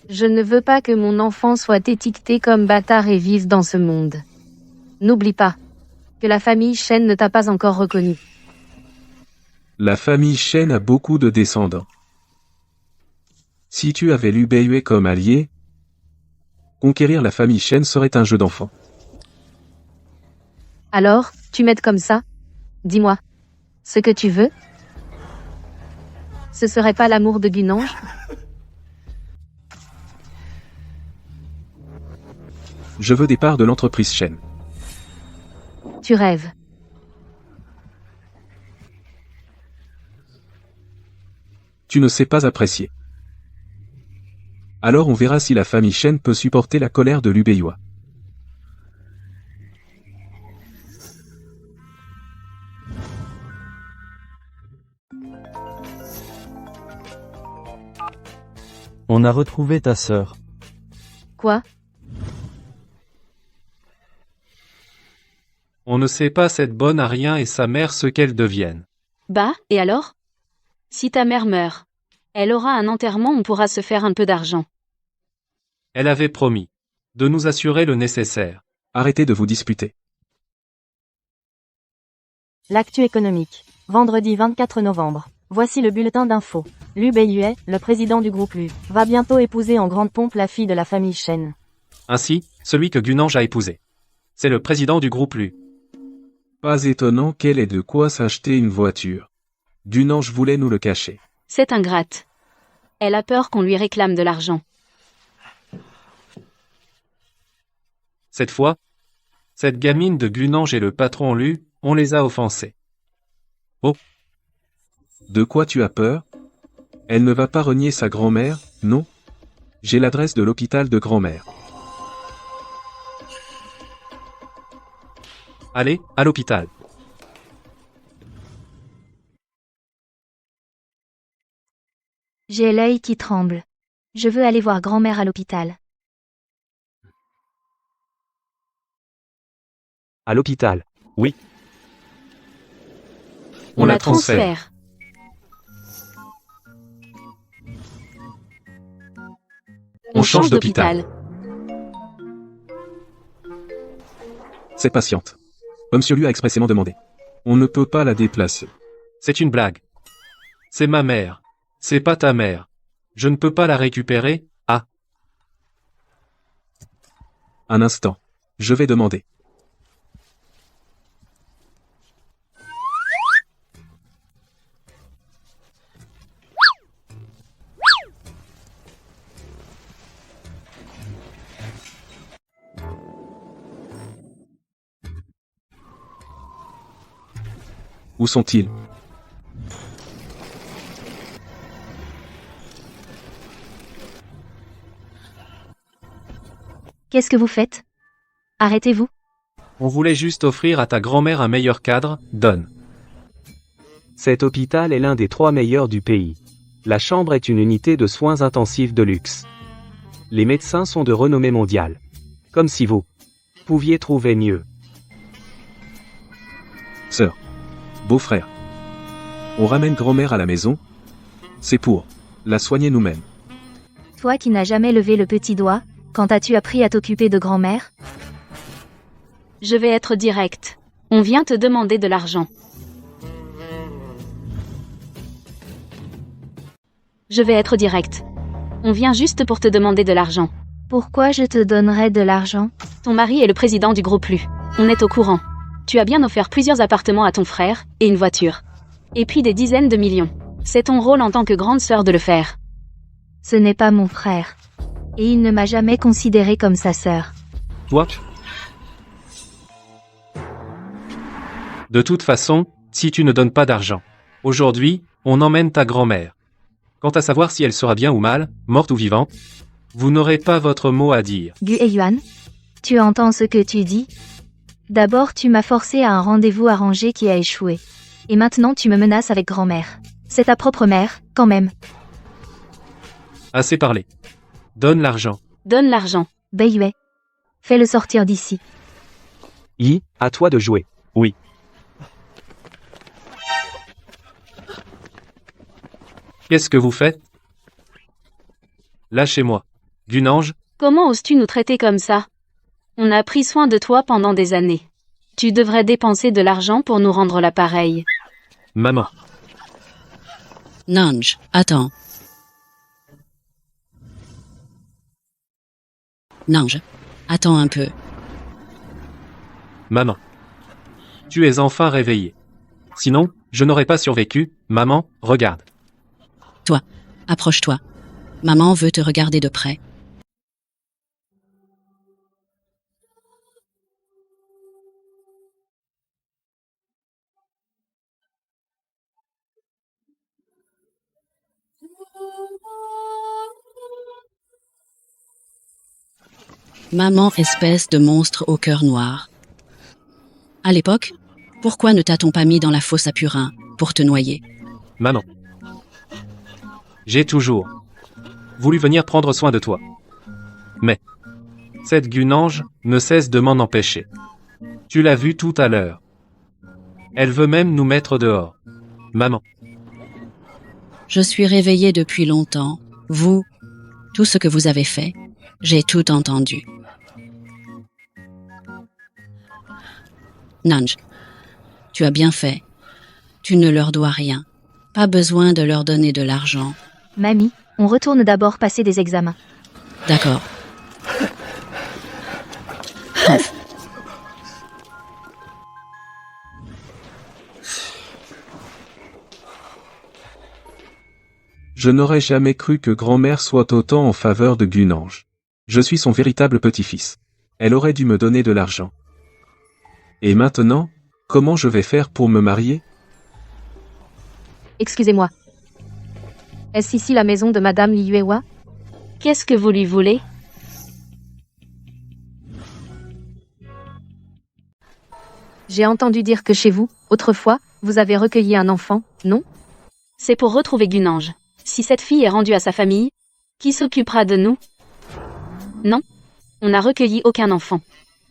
Je ne veux pas que mon enfant soit étiqueté comme bâtard et vive dans ce monde. N'oublie pas que la famille Shen ne t'a pas encore reconnu. La famille Shen a beaucoup de descendants. Si tu avais Lu Beiyue comme allié, conquérir la famille Shen serait un jeu d'enfant. Alors, tu m'aides comme ça? Dis-moi. Ce que tu veux? Ce serait pas l'amour de Gunange? Je veux des parts de l'entreprise Shen. Tu rêves. Tu ne sais pas apprécier. Alors on verra si la famille Shen peut supporter la colère de Lu Beiyue. On a retrouvé ta sœur. Quoi? On ne sait pas cette bonne à rien et sa mère ce qu'elles deviennent. Bah, et alors? Si ta mère meurt, elle aura un enterrement, on pourra se faire un peu d'argent. Elle avait promis de nous assurer le nécessaire. Arrêtez de vous disputer. L'actu économique. Vendredi 24 novembre. Voici le bulletin d'info. Lu Beiyue, le président du groupe Lu, va bientôt épouser en grande pompe la fille de la famille Shen. Ainsi, celui que Gunange a épousé. C'est le président du groupe Lu. Pas étonnant qu'elle ait de quoi s'acheter une voiture. Gunange voulait nous le cacher. C'est ingrate. Elle a peur qu'on lui réclame de l'argent. Cette fois, cette gamine de Gunange et le patron Lu, on les a offensés. Oh, De quoi tu as peur? Elle ne va pas renier sa grand-mère, non? J'ai l'adresse de l'hôpital de grand-mère. Allez, à l'hôpital. J'ai l'œil qui tremble. Je veux aller voir grand-mère à l'hôpital. À l'hôpital. Oui. On la transfère. On change d'hôpital. Cette patiente. Monsieur lui a expressément demandé. On ne peut pas la déplacer. C'est une blague. C'est ma mère. C'est pas ta mère. Je ne peux pas la récupérer. Ah, Un instant. Je vais demander. Où sont-ils? Qu'est-ce que vous faites? Arrêtez-vous. on voulait juste offrir à ta grand-mère un meilleur cadre, donne. Cet hôpital est l'un des 3 meilleurs du pays. La chambre est une unité de soins intensifs de luxe. Les médecins sont de renommée mondiale. Comme si vous pouviez trouver mieux. Sœur. Beau-frère. On ramène grand-mère à la maison. C'est pour la soigner nous-mêmes. Toi qui n'as jamais levé le petit doigt, quand as-tu appris à t'occuper de grand-mère? Je vais être direct. On vient te demander de l'argent. Je vais être direct. On vient juste pour te demander de l'argent. Pourquoi je te donnerais de l'argent? Ton mari est le président du groupe LU. On est au courant. Tu as bien offert plusieurs appartements à ton frère, et une voiture. Et puis des dizaines de millions. C'est ton rôle en tant que grande sœur de le faire. Ce n'est pas mon frère. Et il ne m'a jamais considérée comme sa sœur. Toi? De toute façon, si tu ne donnes pas d'argent, aujourd'hui, on emmène ta grand-mère. Quant à savoir si elle sera bien ou mal, morte ou vivante, vous n'aurez pas votre mot à dire. Gu et Yuan, tu entends ce que tu dis? D'abord tu m'as forcé à un rendez-vous arrangé qui a échoué. Et maintenant tu me menaces avec grand-mère. C'est ta propre mère, quand même. Assez parlé. Donne l'argent. Donne l'argent. Beiyue. Fais-le sortir d'ici. Yi, à toi de jouer. Oui. Qu'est-ce que vous faites? Lâchez-moi. Gunange, Comment oses-tu nous traiter comme ça? On a pris soin de toi pendant des années. Tu devrais dépenser de l'argent pour nous rendre l'appareil. maman. Nange, attends. Nange, attends un peu. Maman. Tu es enfin réveillée. Sinon, je n'aurais pas survécu. Maman, regarde. Toi, approche-toi. Maman veut te regarder de près. Maman, espèce de monstre au cœur noir. À l'époque, pourquoi ne t'a-t-on pas mis dans la fosse à purin pour te noyer? Maman. J'ai toujours voulu venir prendre soin de toi. Mais cette Gunange ne cesse de m'en empêcher. Tu l'as vu tout à l'heure. Elle veut même nous mettre dehors. Maman. Je suis réveillée depuis longtemps. Vous, tout ce que vous avez fait, j'ai tout entendu. Nange, tu as bien fait. Tu ne leur dois rien. Pas besoin de leur donner de l'argent. Mamie, on retourne d'abord passer des examens. D'accord. Je n'aurais jamais cru que grand-mère soit autant en faveur de Gunange. Je suis son véritable petit-fils. Elle aurait dû me donner de l'argent. Et maintenant, comment je vais faire pour me marier? Excusez-moi. Est-ce ici la maison de Madame Liyuewa? Qu'est-ce que vous lui voulez? J'ai entendu dire que chez vous, autrefois, vous avez recueilli un enfant, non? C'est pour retrouver Gunange. Si cette fille est rendue à sa famille, qui s'occupera de nous? Non. On n'a recueilli aucun enfant.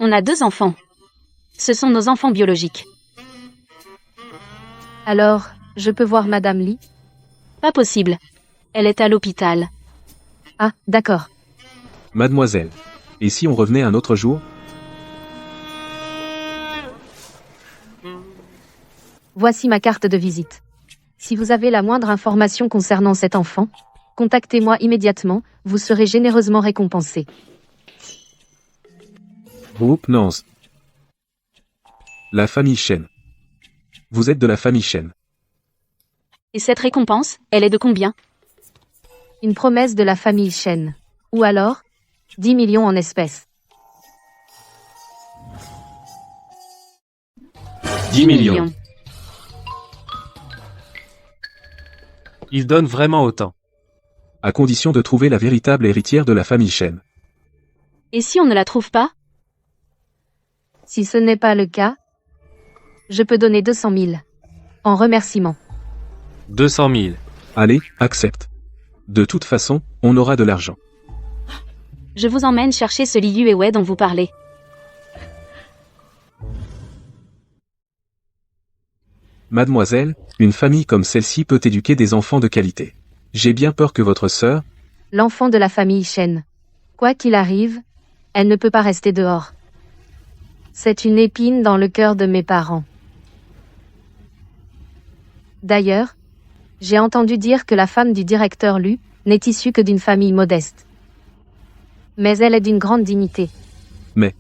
On a 2 enfants. Ce sont nos enfants biologiques. Alors, je peux voir Madame Lee? Pas possible. Elle est à l'hôpital. Ah, d'accord. Mademoiselle. Et si on revenait un autre jour? Voici ma carte de visite. Si vous avez la moindre information concernant cet enfant, contactez-moi immédiatement, vous serez généreusement récompensé. Groupe Nance. La famille Chen. Vous êtes de la famille Chen. Et cette récompense, elle est de combien? Une promesse de la famille Chen. Ou alors, 10 millions en espèces. 10 millions. Il donne vraiment autant. À condition de trouver la véritable héritière de la famille Chen. Et si on ne la trouve pas? Si ce n'est pas le cas, je peux donner 200 000. En remerciement. 200 000. Allez, accepte. De toute façon, on aura de l'argent. Je vous emmène chercher ce Li Yuewei dont vous parlez. Mademoiselle, une famille comme celle-ci peut éduquer des enfants de qualité. J'ai bien peur que votre sœur... L'enfant de la famille Chen. Quoi qu'il arrive, elle ne peut pas rester dehors. C'est une épine dans le cœur de mes parents. D'ailleurs, j'ai entendu dire que la femme du directeur Lu n'est issue que d'une famille modeste. Mais elle est d'une grande dignité. Mais...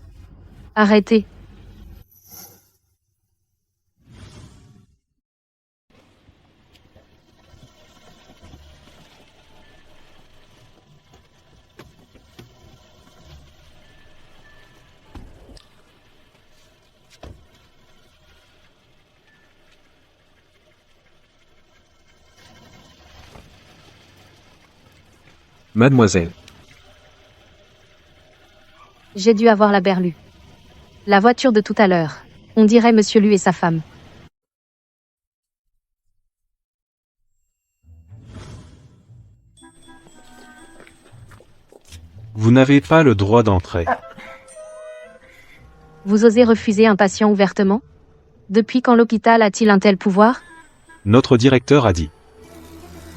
Arrêtez. Mademoiselle. J'ai dû avoir la berlue. La voiture de tout à l'heure. On dirait Monsieur Lu et sa femme. Vous n'avez pas le droit d'entrer. Vous osez refuser un patient ouvertement? Depuis quand l'hôpital a-t-il un tel pouvoir? Notre directeur a dit.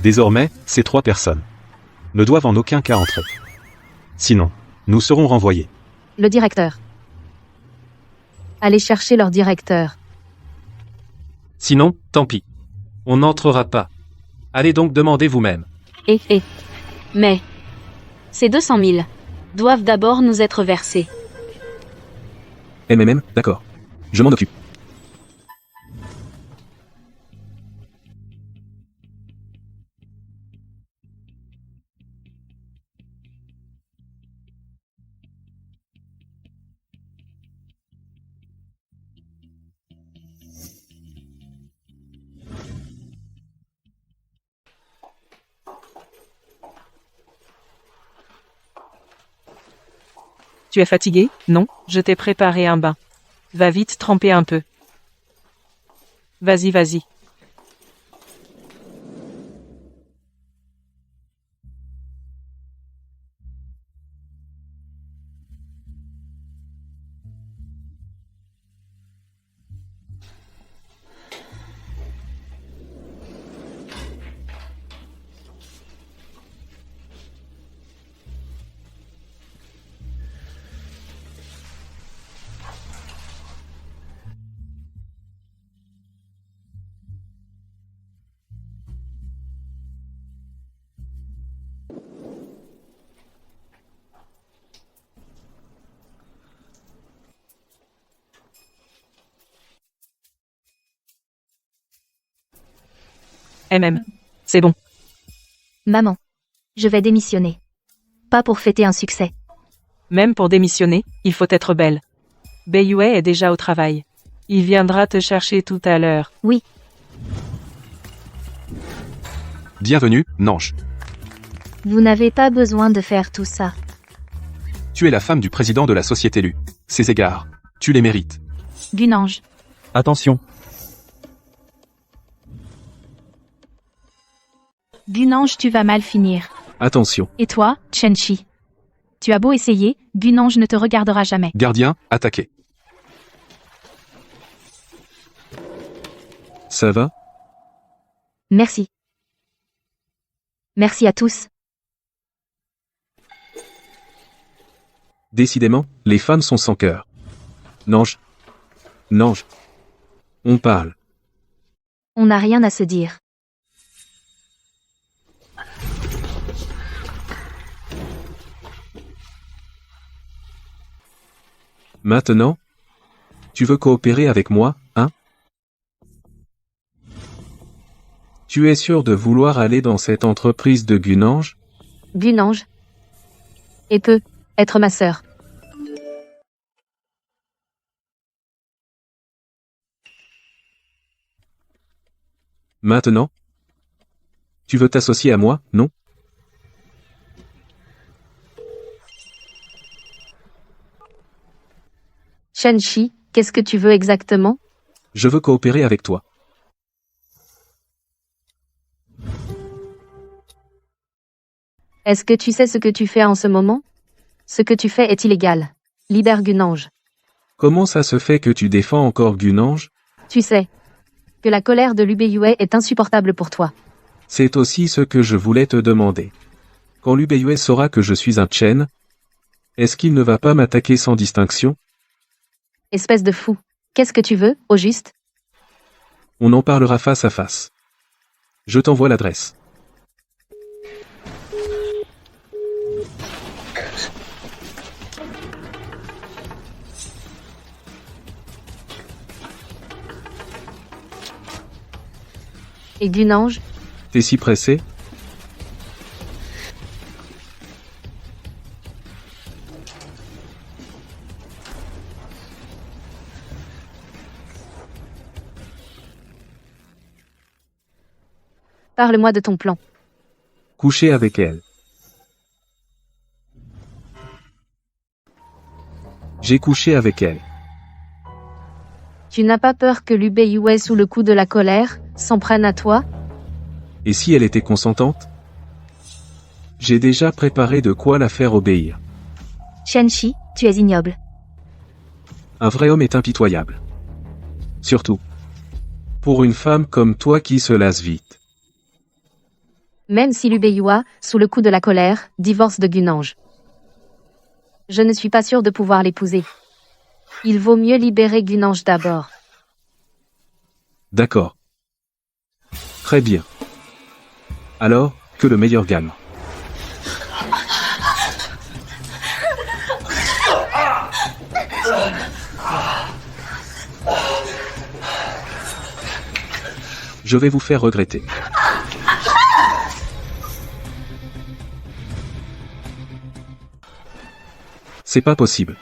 Désormais, ces 3 personnes ne doivent en aucun cas entrer. Sinon, nous serons renvoyés. Le directeur. Allez chercher leur directeur. Sinon, tant pis. On n'entrera pas. Allez donc demander vous-même. Mais... Ces 200 000 doivent d'abord nous être versés. D'accord. Je m'en occupe. Tu es fatigué? Non, je t'ai préparé un bain. Va vite tremper un peu. Vas-y, vas-y. C'est bon. Maman. Je vais démissionner. Pas pour fêter un succès. Même pour démissionner, il faut être belle. Beiyue est déjà au travail. Il viendra te chercher tout à l'heure. Oui. Bienvenue, Nange. Vous n'avez pas besoin de faire tout ça. Tu es la femme du président de la société Lu. Ces égards, tu les mérites. Gunange. Attention. Gunange, tu vas mal finir. Attention. Et toi, Chenchi? Tu as beau essayer, Gunange ne te regardera jamais. Gardien, attaquez. Ça va? Merci. Merci à tous. Décidément, les femmes sont sans cœur. Nange. Nange. On parle. On n'a rien à se dire. Maintenant? Tu veux coopérer avec moi, hein? Tu es sûr de vouloir aller dans cette entreprise de Gunange? Gunange. Et peut être ma sœur. Maintenant? Tu veux t'associer à moi, non? Chenchi, qu'est-ce que tu veux exactement? Je veux coopérer avec toi. Est-ce que tu sais ce que tu fais en ce moment? Ce que tu fais est illégal. Libère Gunange. Comment ça se fait que tu défends encore Gunange? Tu sais que la colère de l'Ubeyue est insupportable pour toi. C'est aussi ce que je voulais te demander. Quand l'Ubeyue saura que je suis un Chen, est-ce qu'il ne va pas m'attaquer sans distinction? Espèce de fou. Qu'est-ce que tu veux, au juste? On en parlera face à face. Je t'envoie l'adresse. Et Gunange? T'es si pressé? Parle-moi de ton plan. Coucher avec elle. J'ai couché avec elle. Tu n'as pas peur que l'Ubeyue, sous le coup de la colère, s'en prenne à toi? Et si elle était consentante? J'ai déjà préparé de quoi la faire obéir. Chenchi, tu es ignoble. Un vrai homme est impitoyable. Surtout pour une femme comme toi qui se lasse vite. Même si l'Ubeyue, sous le coup de la colère, divorce de Gunange. Je ne suis pas sûre de pouvoir l'épouser. Il vaut mieux libérer Gunange d'abord. D'accord. Très bien. Alors, que le meilleur gagne. Je vais vous faire regretter. C'est pas possible.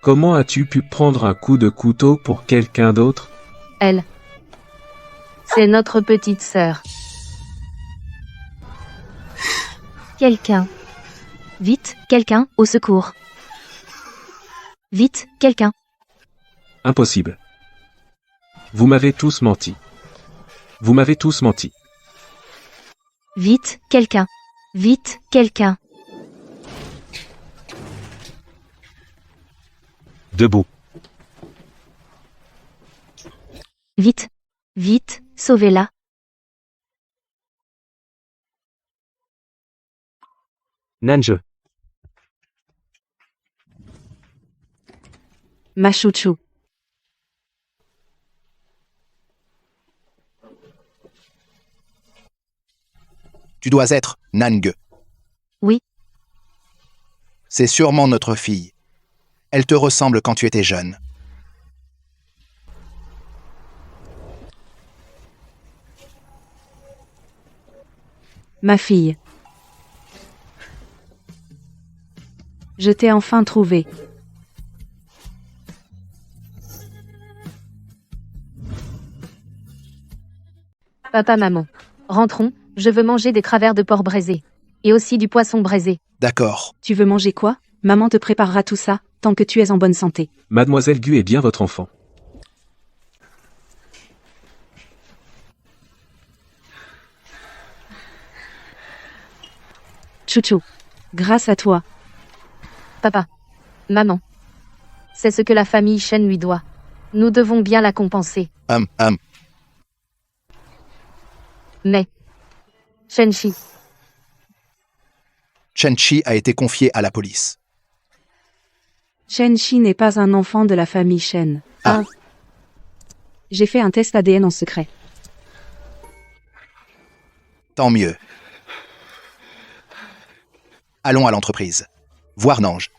Comment as-tu pu prendre un coup de couteau pour quelqu'un d'autre? Elle. C'est notre petite sœur. Quelqu'un. Vite, quelqu'un, au secours. Vite, quelqu'un. Impossible. Vous m'avez tous menti. Vous m'avez tous menti. Vite, quelqu'un. Vite, quelqu'un. Debout. Vite. Vite, sauvez-la. Nange. Ma chouchou. Tu dois être Nange. Oui. C'est sûrement notre fille. Elle te ressemble quand tu étais jeune. Ma fille. Je t'ai enfin trouvée. Papa, maman. Rentrons, Je veux manger des travers de porc braisé. Et aussi du poisson braisé. D'accord. Tu veux manger quoi? Maman te préparera tout ça, tant que tu es en bonne santé. Mademoiselle Gu est bien votre enfant. Chouchou. Grâce à toi. Papa. Maman. C'est ce que la famille Shen lui doit. Nous devons bien la compenser. Mais. Shenchi. Shenchi a été confié à la police. Shenchi n'est pas un enfant de la famille Shen. Ah. J'ai fait un test ADN en secret. Tant mieux. Allons à l'entreprise. Voir Nange.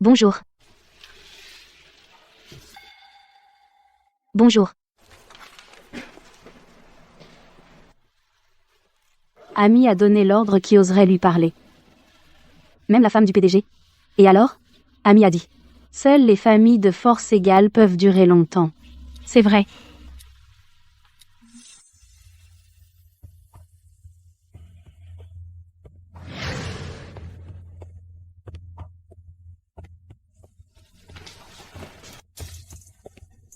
Bonjour. Bonjour. Ami a donné l'ordre qui oserait lui parler. Même la femme du PDG. Et alors? Ami a dit. Seules les familles de force égale peuvent durer longtemps. C'est vrai.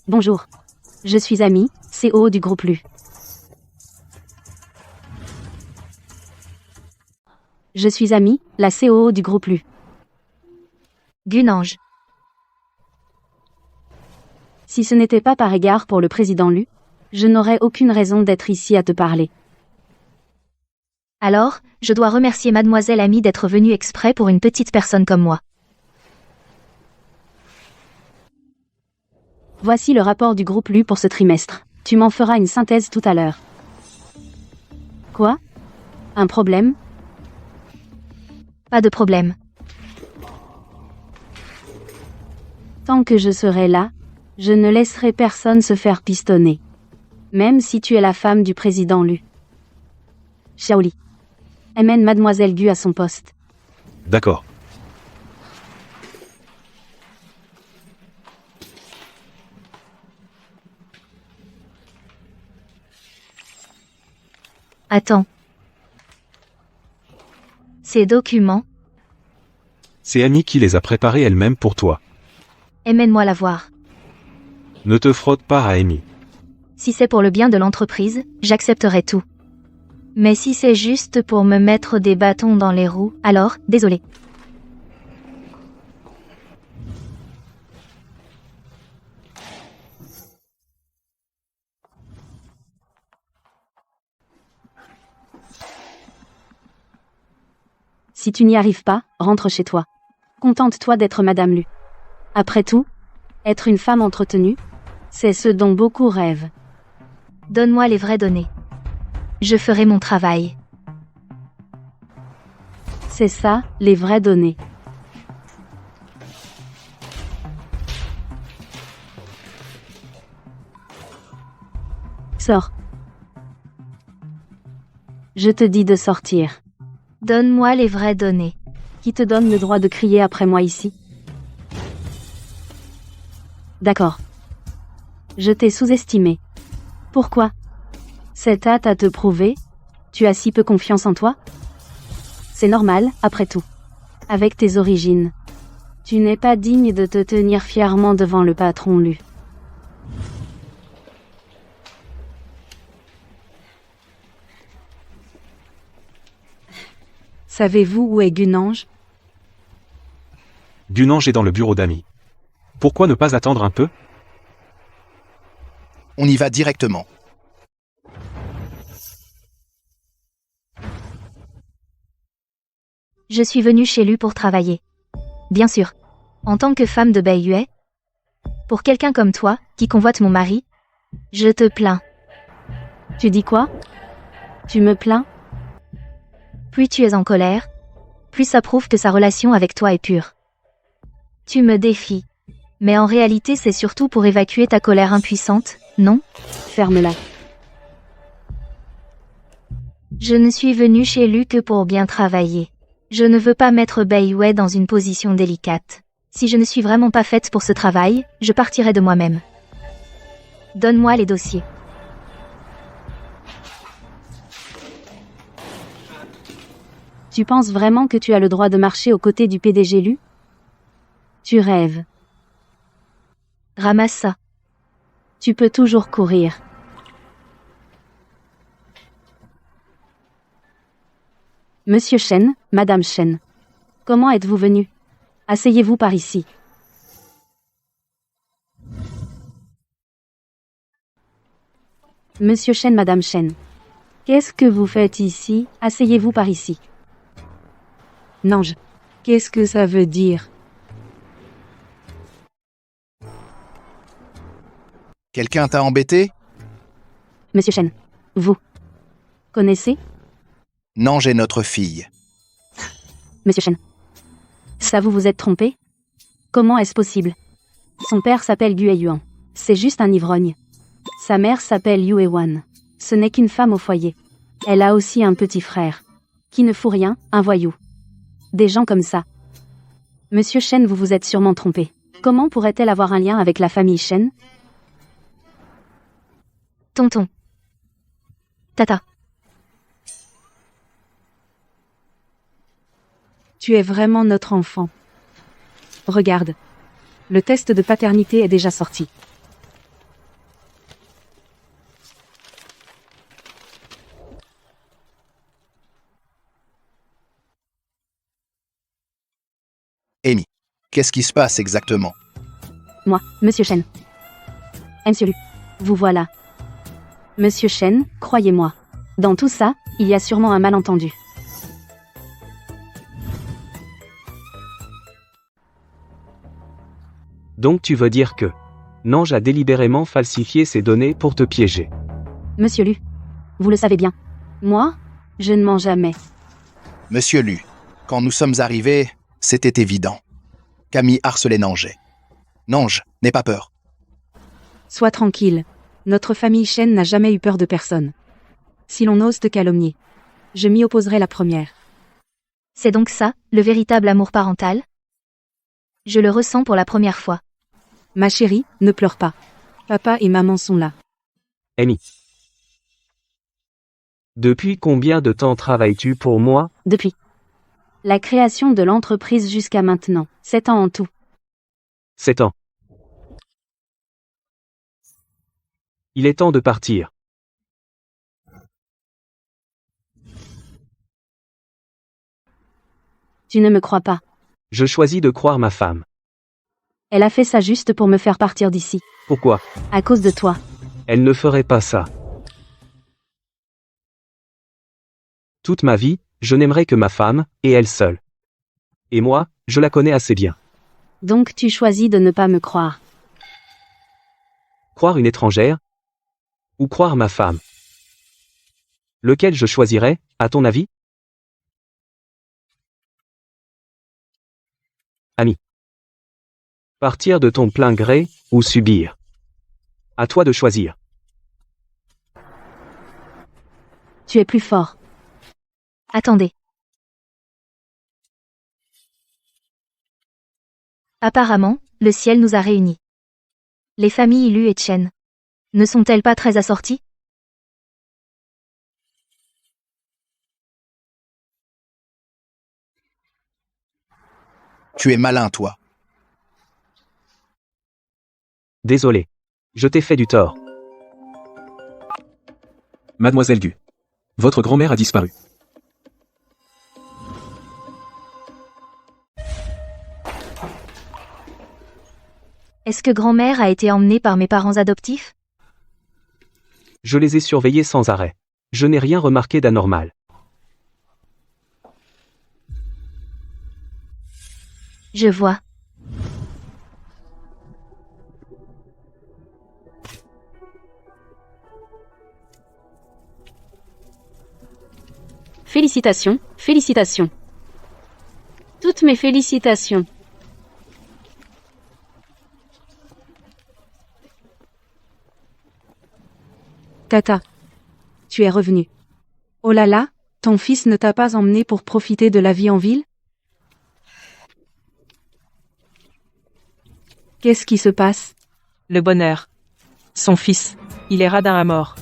Bonjour. Je suis Ami, CEO du groupe Lu. Je suis Ami, la COO du groupe Lu. Gunange. Si ce n'était pas par égard pour le président Lu, je n'aurais aucune raison d'être ici à te parler. Alors, je dois remercier Mademoiselle Ami d'être venue exprès pour une petite personne comme moi. Voici le rapport du groupe Lu pour ce trimestre. Tu m'en feras une synthèse tout à l'heure. Quoi? Un problème? Pas de problème. Tant que je serai là, je ne laisserai personne se faire pistonner. Même si tu es la femme du président Lu. Xiaoli. Amène Mademoiselle Gu à son poste. D'accord. Attends. Ces documents, C'est Annie qui les a préparés elle-même pour toi. emmène-moi la voir. Ne te frotte pas à Amy. Si c'est pour le bien de l'entreprise, j'accepterai tout. Mais si c'est juste pour me mettre des bâtons dans les roues, alors, désolé. Si tu n'y arrives pas, rentre chez toi. Contente-toi d'être Madame Lu. Après tout, être une femme entretenue, c'est ce dont beaucoup rêvent. Donne-moi les vraies données. Je ferai mon travail. C'est ça, les vraies données. Sors. Je te dis de sortir. Donne-moi les vraies données. Qui te donne le droit de crier après moi ici? D'accord. Je t'ai sous-estimé. Pourquoi? C'est hâte à te prouver? Tu as si peu confiance en toi? C'est normal, après tout. Avec tes origines. Tu n'es pas digne de te tenir fièrement devant le patron Lu. Savez-vous où est Gunange? Gunange est dans le bureau d'Amy. Pourquoi ne pas attendre un peu? On y va directement. Je suis venue chez lui pour travailler. Bien sûr. En tant que femme de Baiyue. Pour quelqu'un comme toi, qui convoite mon mari, je te plains. Tu dis quoi? Tu me plains? Plus tu es en colère, plus ça prouve que sa relation avec toi est pure. Tu me défies. Mais en réalité c'est surtout pour évacuer ta colère impuissante, non? Ferme-la. Je ne suis venue chez lui que pour bien travailler. Je ne veux pas mettre Baiyue dans une position délicate. Si je ne suis vraiment pas faite pour ce travail, je partirai de moi-même. Donne-moi les dossiers. Tu penses vraiment que tu as le droit de marcher aux côtés du PDG Lu? Tu rêves. Ramasse ça. Tu peux toujours courir. Monsieur Chen, Madame Chen. Comment êtes-vous venu? Asseyez-vous par ici. Monsieur Chen, Madame Chen. Qu'est-ce que vous faites ici? Asseyez-vous par ici. Nange. Qu'est-ce que ça veut dire? Quelqu'un t'a embêté? Monsieur Chen. Vous. Connaissez? Nange est notre fille. Monsieur Chen. Ça vous êtes trompé? Comment est-ce possible? Son père s'appelle Gu Yuan. C'est juste un ivrogne. Sa mère s'appelle Yu Wan. Ce n'est qu'une femme au foyer. Elle a aussi un petit frère. Qui ne fout rien, un voyou. Des gens comme ça. Monsieur Chen, vous vous êtes sûrement trompé. Comment pourrait-elle avoir un lien avec la famille Chen? Tonton. Tata. Tu es vraiment notre enfant. Regarde. Le test de paternité est déjà sorti. Amy, qu'est-ce qui se passe exactement? Moi, Monsieur Chen. Monsieur Lu. Vous voilà. Monsieur Chen, croyez-moi. Dans tout ça, il y a sûrement un malentendu. Donc tu veux dire que Nange a délibérément falsifié ces données pour te piéger. Monsieur Lu. Vous le savez bien. Moi, je ne mens jamais. Monsieur Lu, quand nous sommes arrivés, c'était évident. Camille harcelait Nange. Nange, n'aie pas peur. Sois tranquille. Notre famille Chen n'a jamais eu peur de personne. Si l'on ose te calomnier, je m'y opposerai la première. C'est donc ça, le véritable amour parental? Je le ressens pour la première fois. Ma chérie, ne pleure pas. Papa et maman sont là. Amy. Depuis combien de temps travailles-tu pour moi? Depuis la création de l'entreprise jusqu'à maintenant, 7 ans en tout. 7 ans. Il est temps de partir. Tu ne me crois pas. Je choisis de croire ma femme. Elle a fait ça juste pour me faire partir d'ici. Pourquoi? À cause de toi. Elle ne ferait pas ça. Toute ma vie, je n'aimerais que ma femme, et elle seule. Et moi, je la connais assez bien. Donc tu choisis de ne pas me croire. Croire une étrangère? Ou croire ma femme? Lequel je choisirais, à ton avis? Ami. Partir de ton plein gré, ou subir? À toi de choisir. Tu es plus fort. Attendez. Apparemment, le ciel nous a réunis. Les familles Lu et Chen. Ne sont-elles pas très assorties? Tu es malin, toi. Désolé. Je t'ai fait du tort. Mademoiselle Gu. Votre grand-mère a disparu. Est-ce que grand-mère a été emmenée par mes parents adoptifs? Je les ai surveillés sans arrêt. Je n'ai rien remarqué d'anormal. Je vois. Félicitations, félicitations. Toutes mes félicitations. Tata. Tu es revenu. Oh là là, ton fils ne t'a pas emmené pour profiter de la vie en ville? Qu'est-ce qui se passe? Le bonheur. Son fils. Il est radin à mort.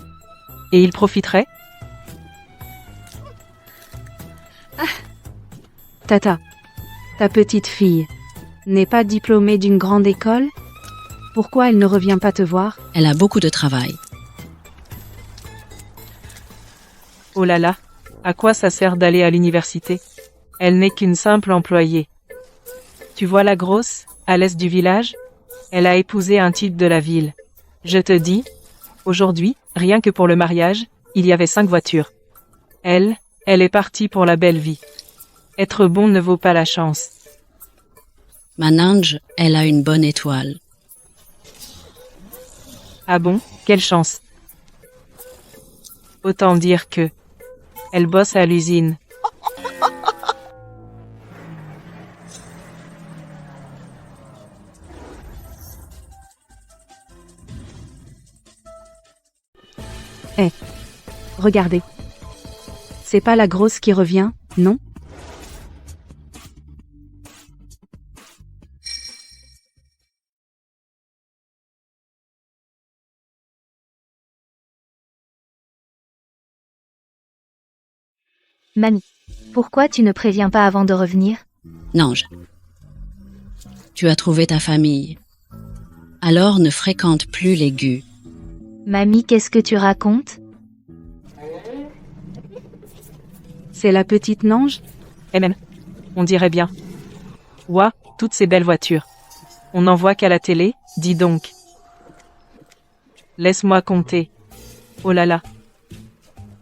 Et il profiterait? Tata. Ta petite fille. N'est pas diplômée d'une grande école? Pourquoi elle ne revient pas te voir? Elle a beaucoup de travail. Oh là là. À quoi ça sert d'aller à l'université? Elle n'est qu'une simple employée. Tu vois la grosse, à l'est du village? Elle a épousé un type de la ville. Je te dis, aujourd'hui, rien que pour le mariage, il y avait 5 voitures. Elle est partie pour la belle vie. Être bon ne vaut pas la chance. Manange, elle a une bonne étoile. Ah bon, quelle chance. Autant dire que elle bosse à l'usine. Regardez. C'est pas la grosse qui revient, non? Mamie, pourquoi tu ne préviens pas avant de revenir? Nange. Tu as trouvé ta famille. Alors ne fréquente plus les Gu. Mamie, qu'est-ce que tu racontes? C'est la petite Nange? Et même, on dirait bien. Ouah, toutes ces belles voitures. On n'en voit qu'à la télé, dis donc. Laisse-moi compter. Oh là là.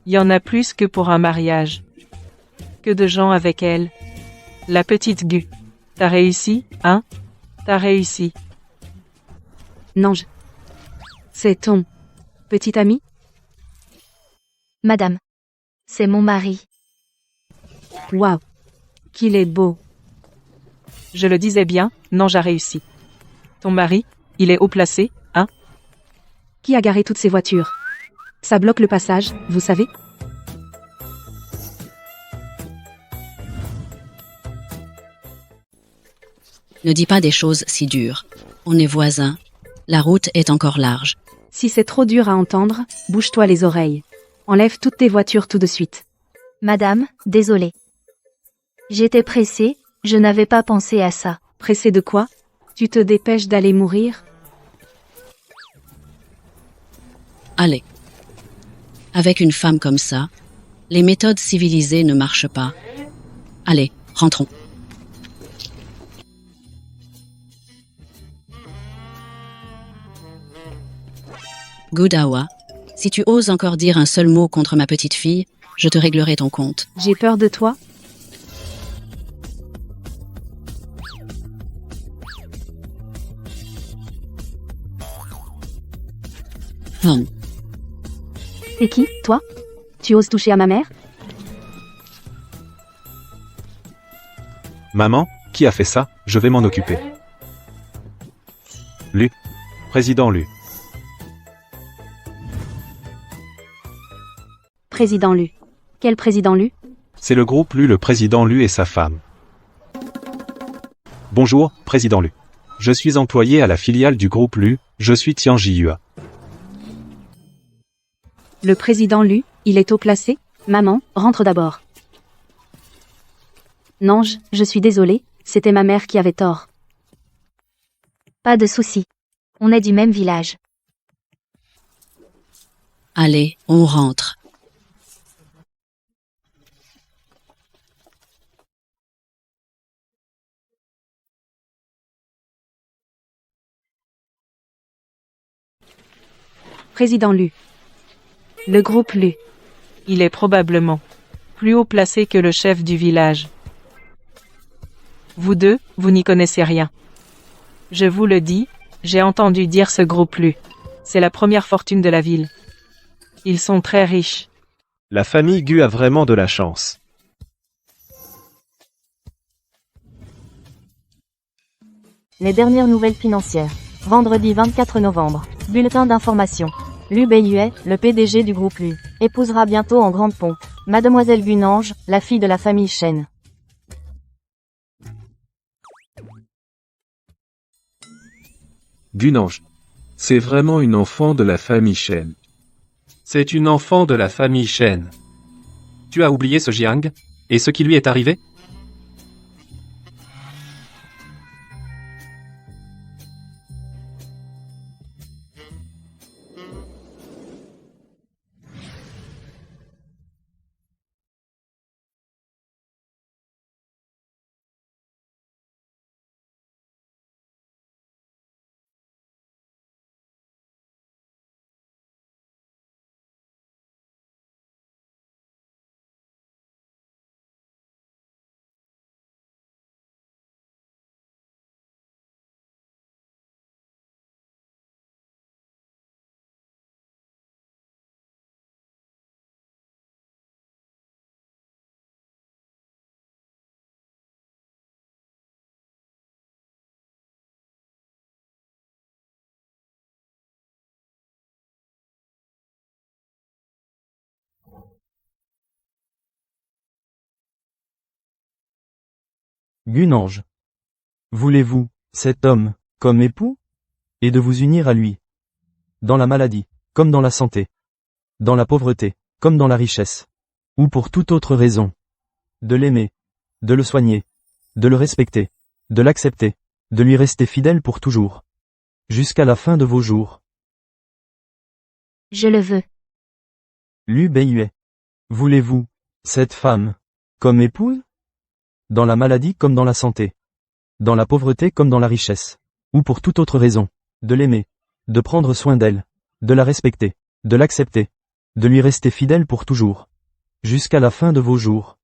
Y en a plus que pour un mariage. Que de gens avec elle. La petite Gu. T'as réussi, hein? T'as réussi. Nange. C'est ton petit ami? Madame. C'est mon mari. Waouh. Qu'il est beau. Je le disais bien, non, j'ai réussi. Ton mari, il est haut placé, hein? Qui a garé toutes ces voitures? Ça bloque le passage, vous savez? Ne dis pas des choses si dures. On est voisins. La route est encore large. Si c'est trop dur à entendre, bouge-toi les oreilles. Enlève toutes tes voitures tout de suite. Madame, désolée. J'étais pressée, je n'avais pas pensé à ça. Pressée de quoi? Tu te dépêches d'aller mourir? Allez. Avec une femme comme ça, les méthodes civilisées ne marchent pas. Allez, rentrons. Goudawa, si tu oses encore dire un seul mot contre ma petite fille, je te réglerai ton compte. J'ai peur de toi? C'est qui, toi? Tu oses toucher à ma mère? Maman, qui a fait ça? Je vais m'en occuper. Lu. Président Lu. Président Lu. Quel président Lu? C'est le groupe Lu, le président Lu et sa femme. Bonjour, président Lu. Je suis employé à la filiale du groupe Lu, je suis Tian Jiyua. Le président Lu, il est haut placé? Maman, rentre d'abord. Nange, je suis désolée, c'était ma mère qui avait tort. Pas de souci. On est du même village. Allez, on rentre. Président Lu. Le groupe Lu. Il est probablement plus haut placé que le chef du village. Vous deux, vous n'y connaissez rien. Je vous le dis, j'ai entendu dire ce groupe Lu. C'est la première fortune de la ville. Ils sont très riches. La famille Gu a vraiment de la chance. Les dernières nouvelles financières. Vendredi 24 novembre. Bulletin d'information. Lu Beiyue, le PDG du groupe Lu, épousera bientôt en grande pompe Mademoiselle Gunange, la fille de la famille Shen. Gunange. C'est vraiment une enfant de la famille Shen. C'est une enfant de la famille Shen. Tu as oublié ce Jiang? Et ce qui lui est arrivé? Gunange. Voulez-vous, cet homme, comme époux? Et de vous unir à lui. Dans la maladie, comme dans la santé. Dans la pauvreté, comme dans la richesse. Ou pour toute autre raison. De l'aimer. De le soigner. De le respecter. De l'accepter. De lui rester fidèle pour toujours. Jusqu'à la fin de vos jours. Je le veux. Lu Beiyue. Voulez-vous, cette femme, comme épouse? Dans la maladie comme dans la santé. Dans la pauvreté comme dans la richesse. Ou pour toute autre raison. De l'aimer. De prendre soin d'elle. De la respecter. De l'accepter. De lui rester fidèle pour toujours. Jusqu'à la fin de vos jours.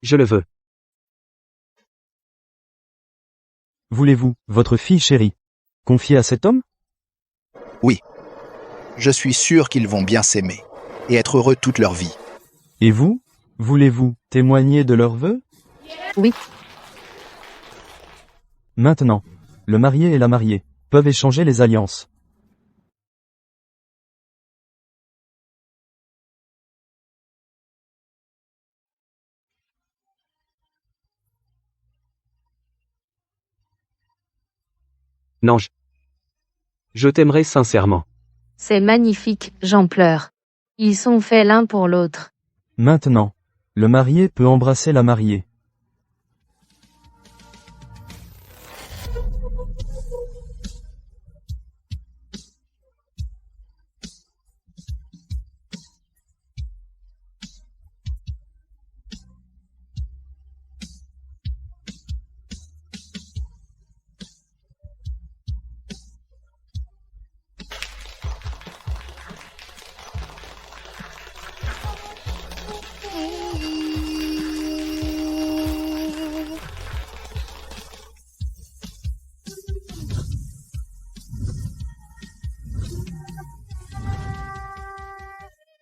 Je le veux. Voulez-vous, votre fille chérie, confier à cet homme? Oui. Je suis sûr qu'ils vont bien s'aimer. Et être heureux toute leur vie. Et vous, voulez-vous témoigner de leurs vœux? Oui. Maintenant, le marié et la mariée peuvent échanger les alliances. Non, je t'aimerai sincèrement. C'est magnifique, j'en pleure. Ils sont faits l'un pour l'autre. Maintenant, le marié peut embrasser la mariée.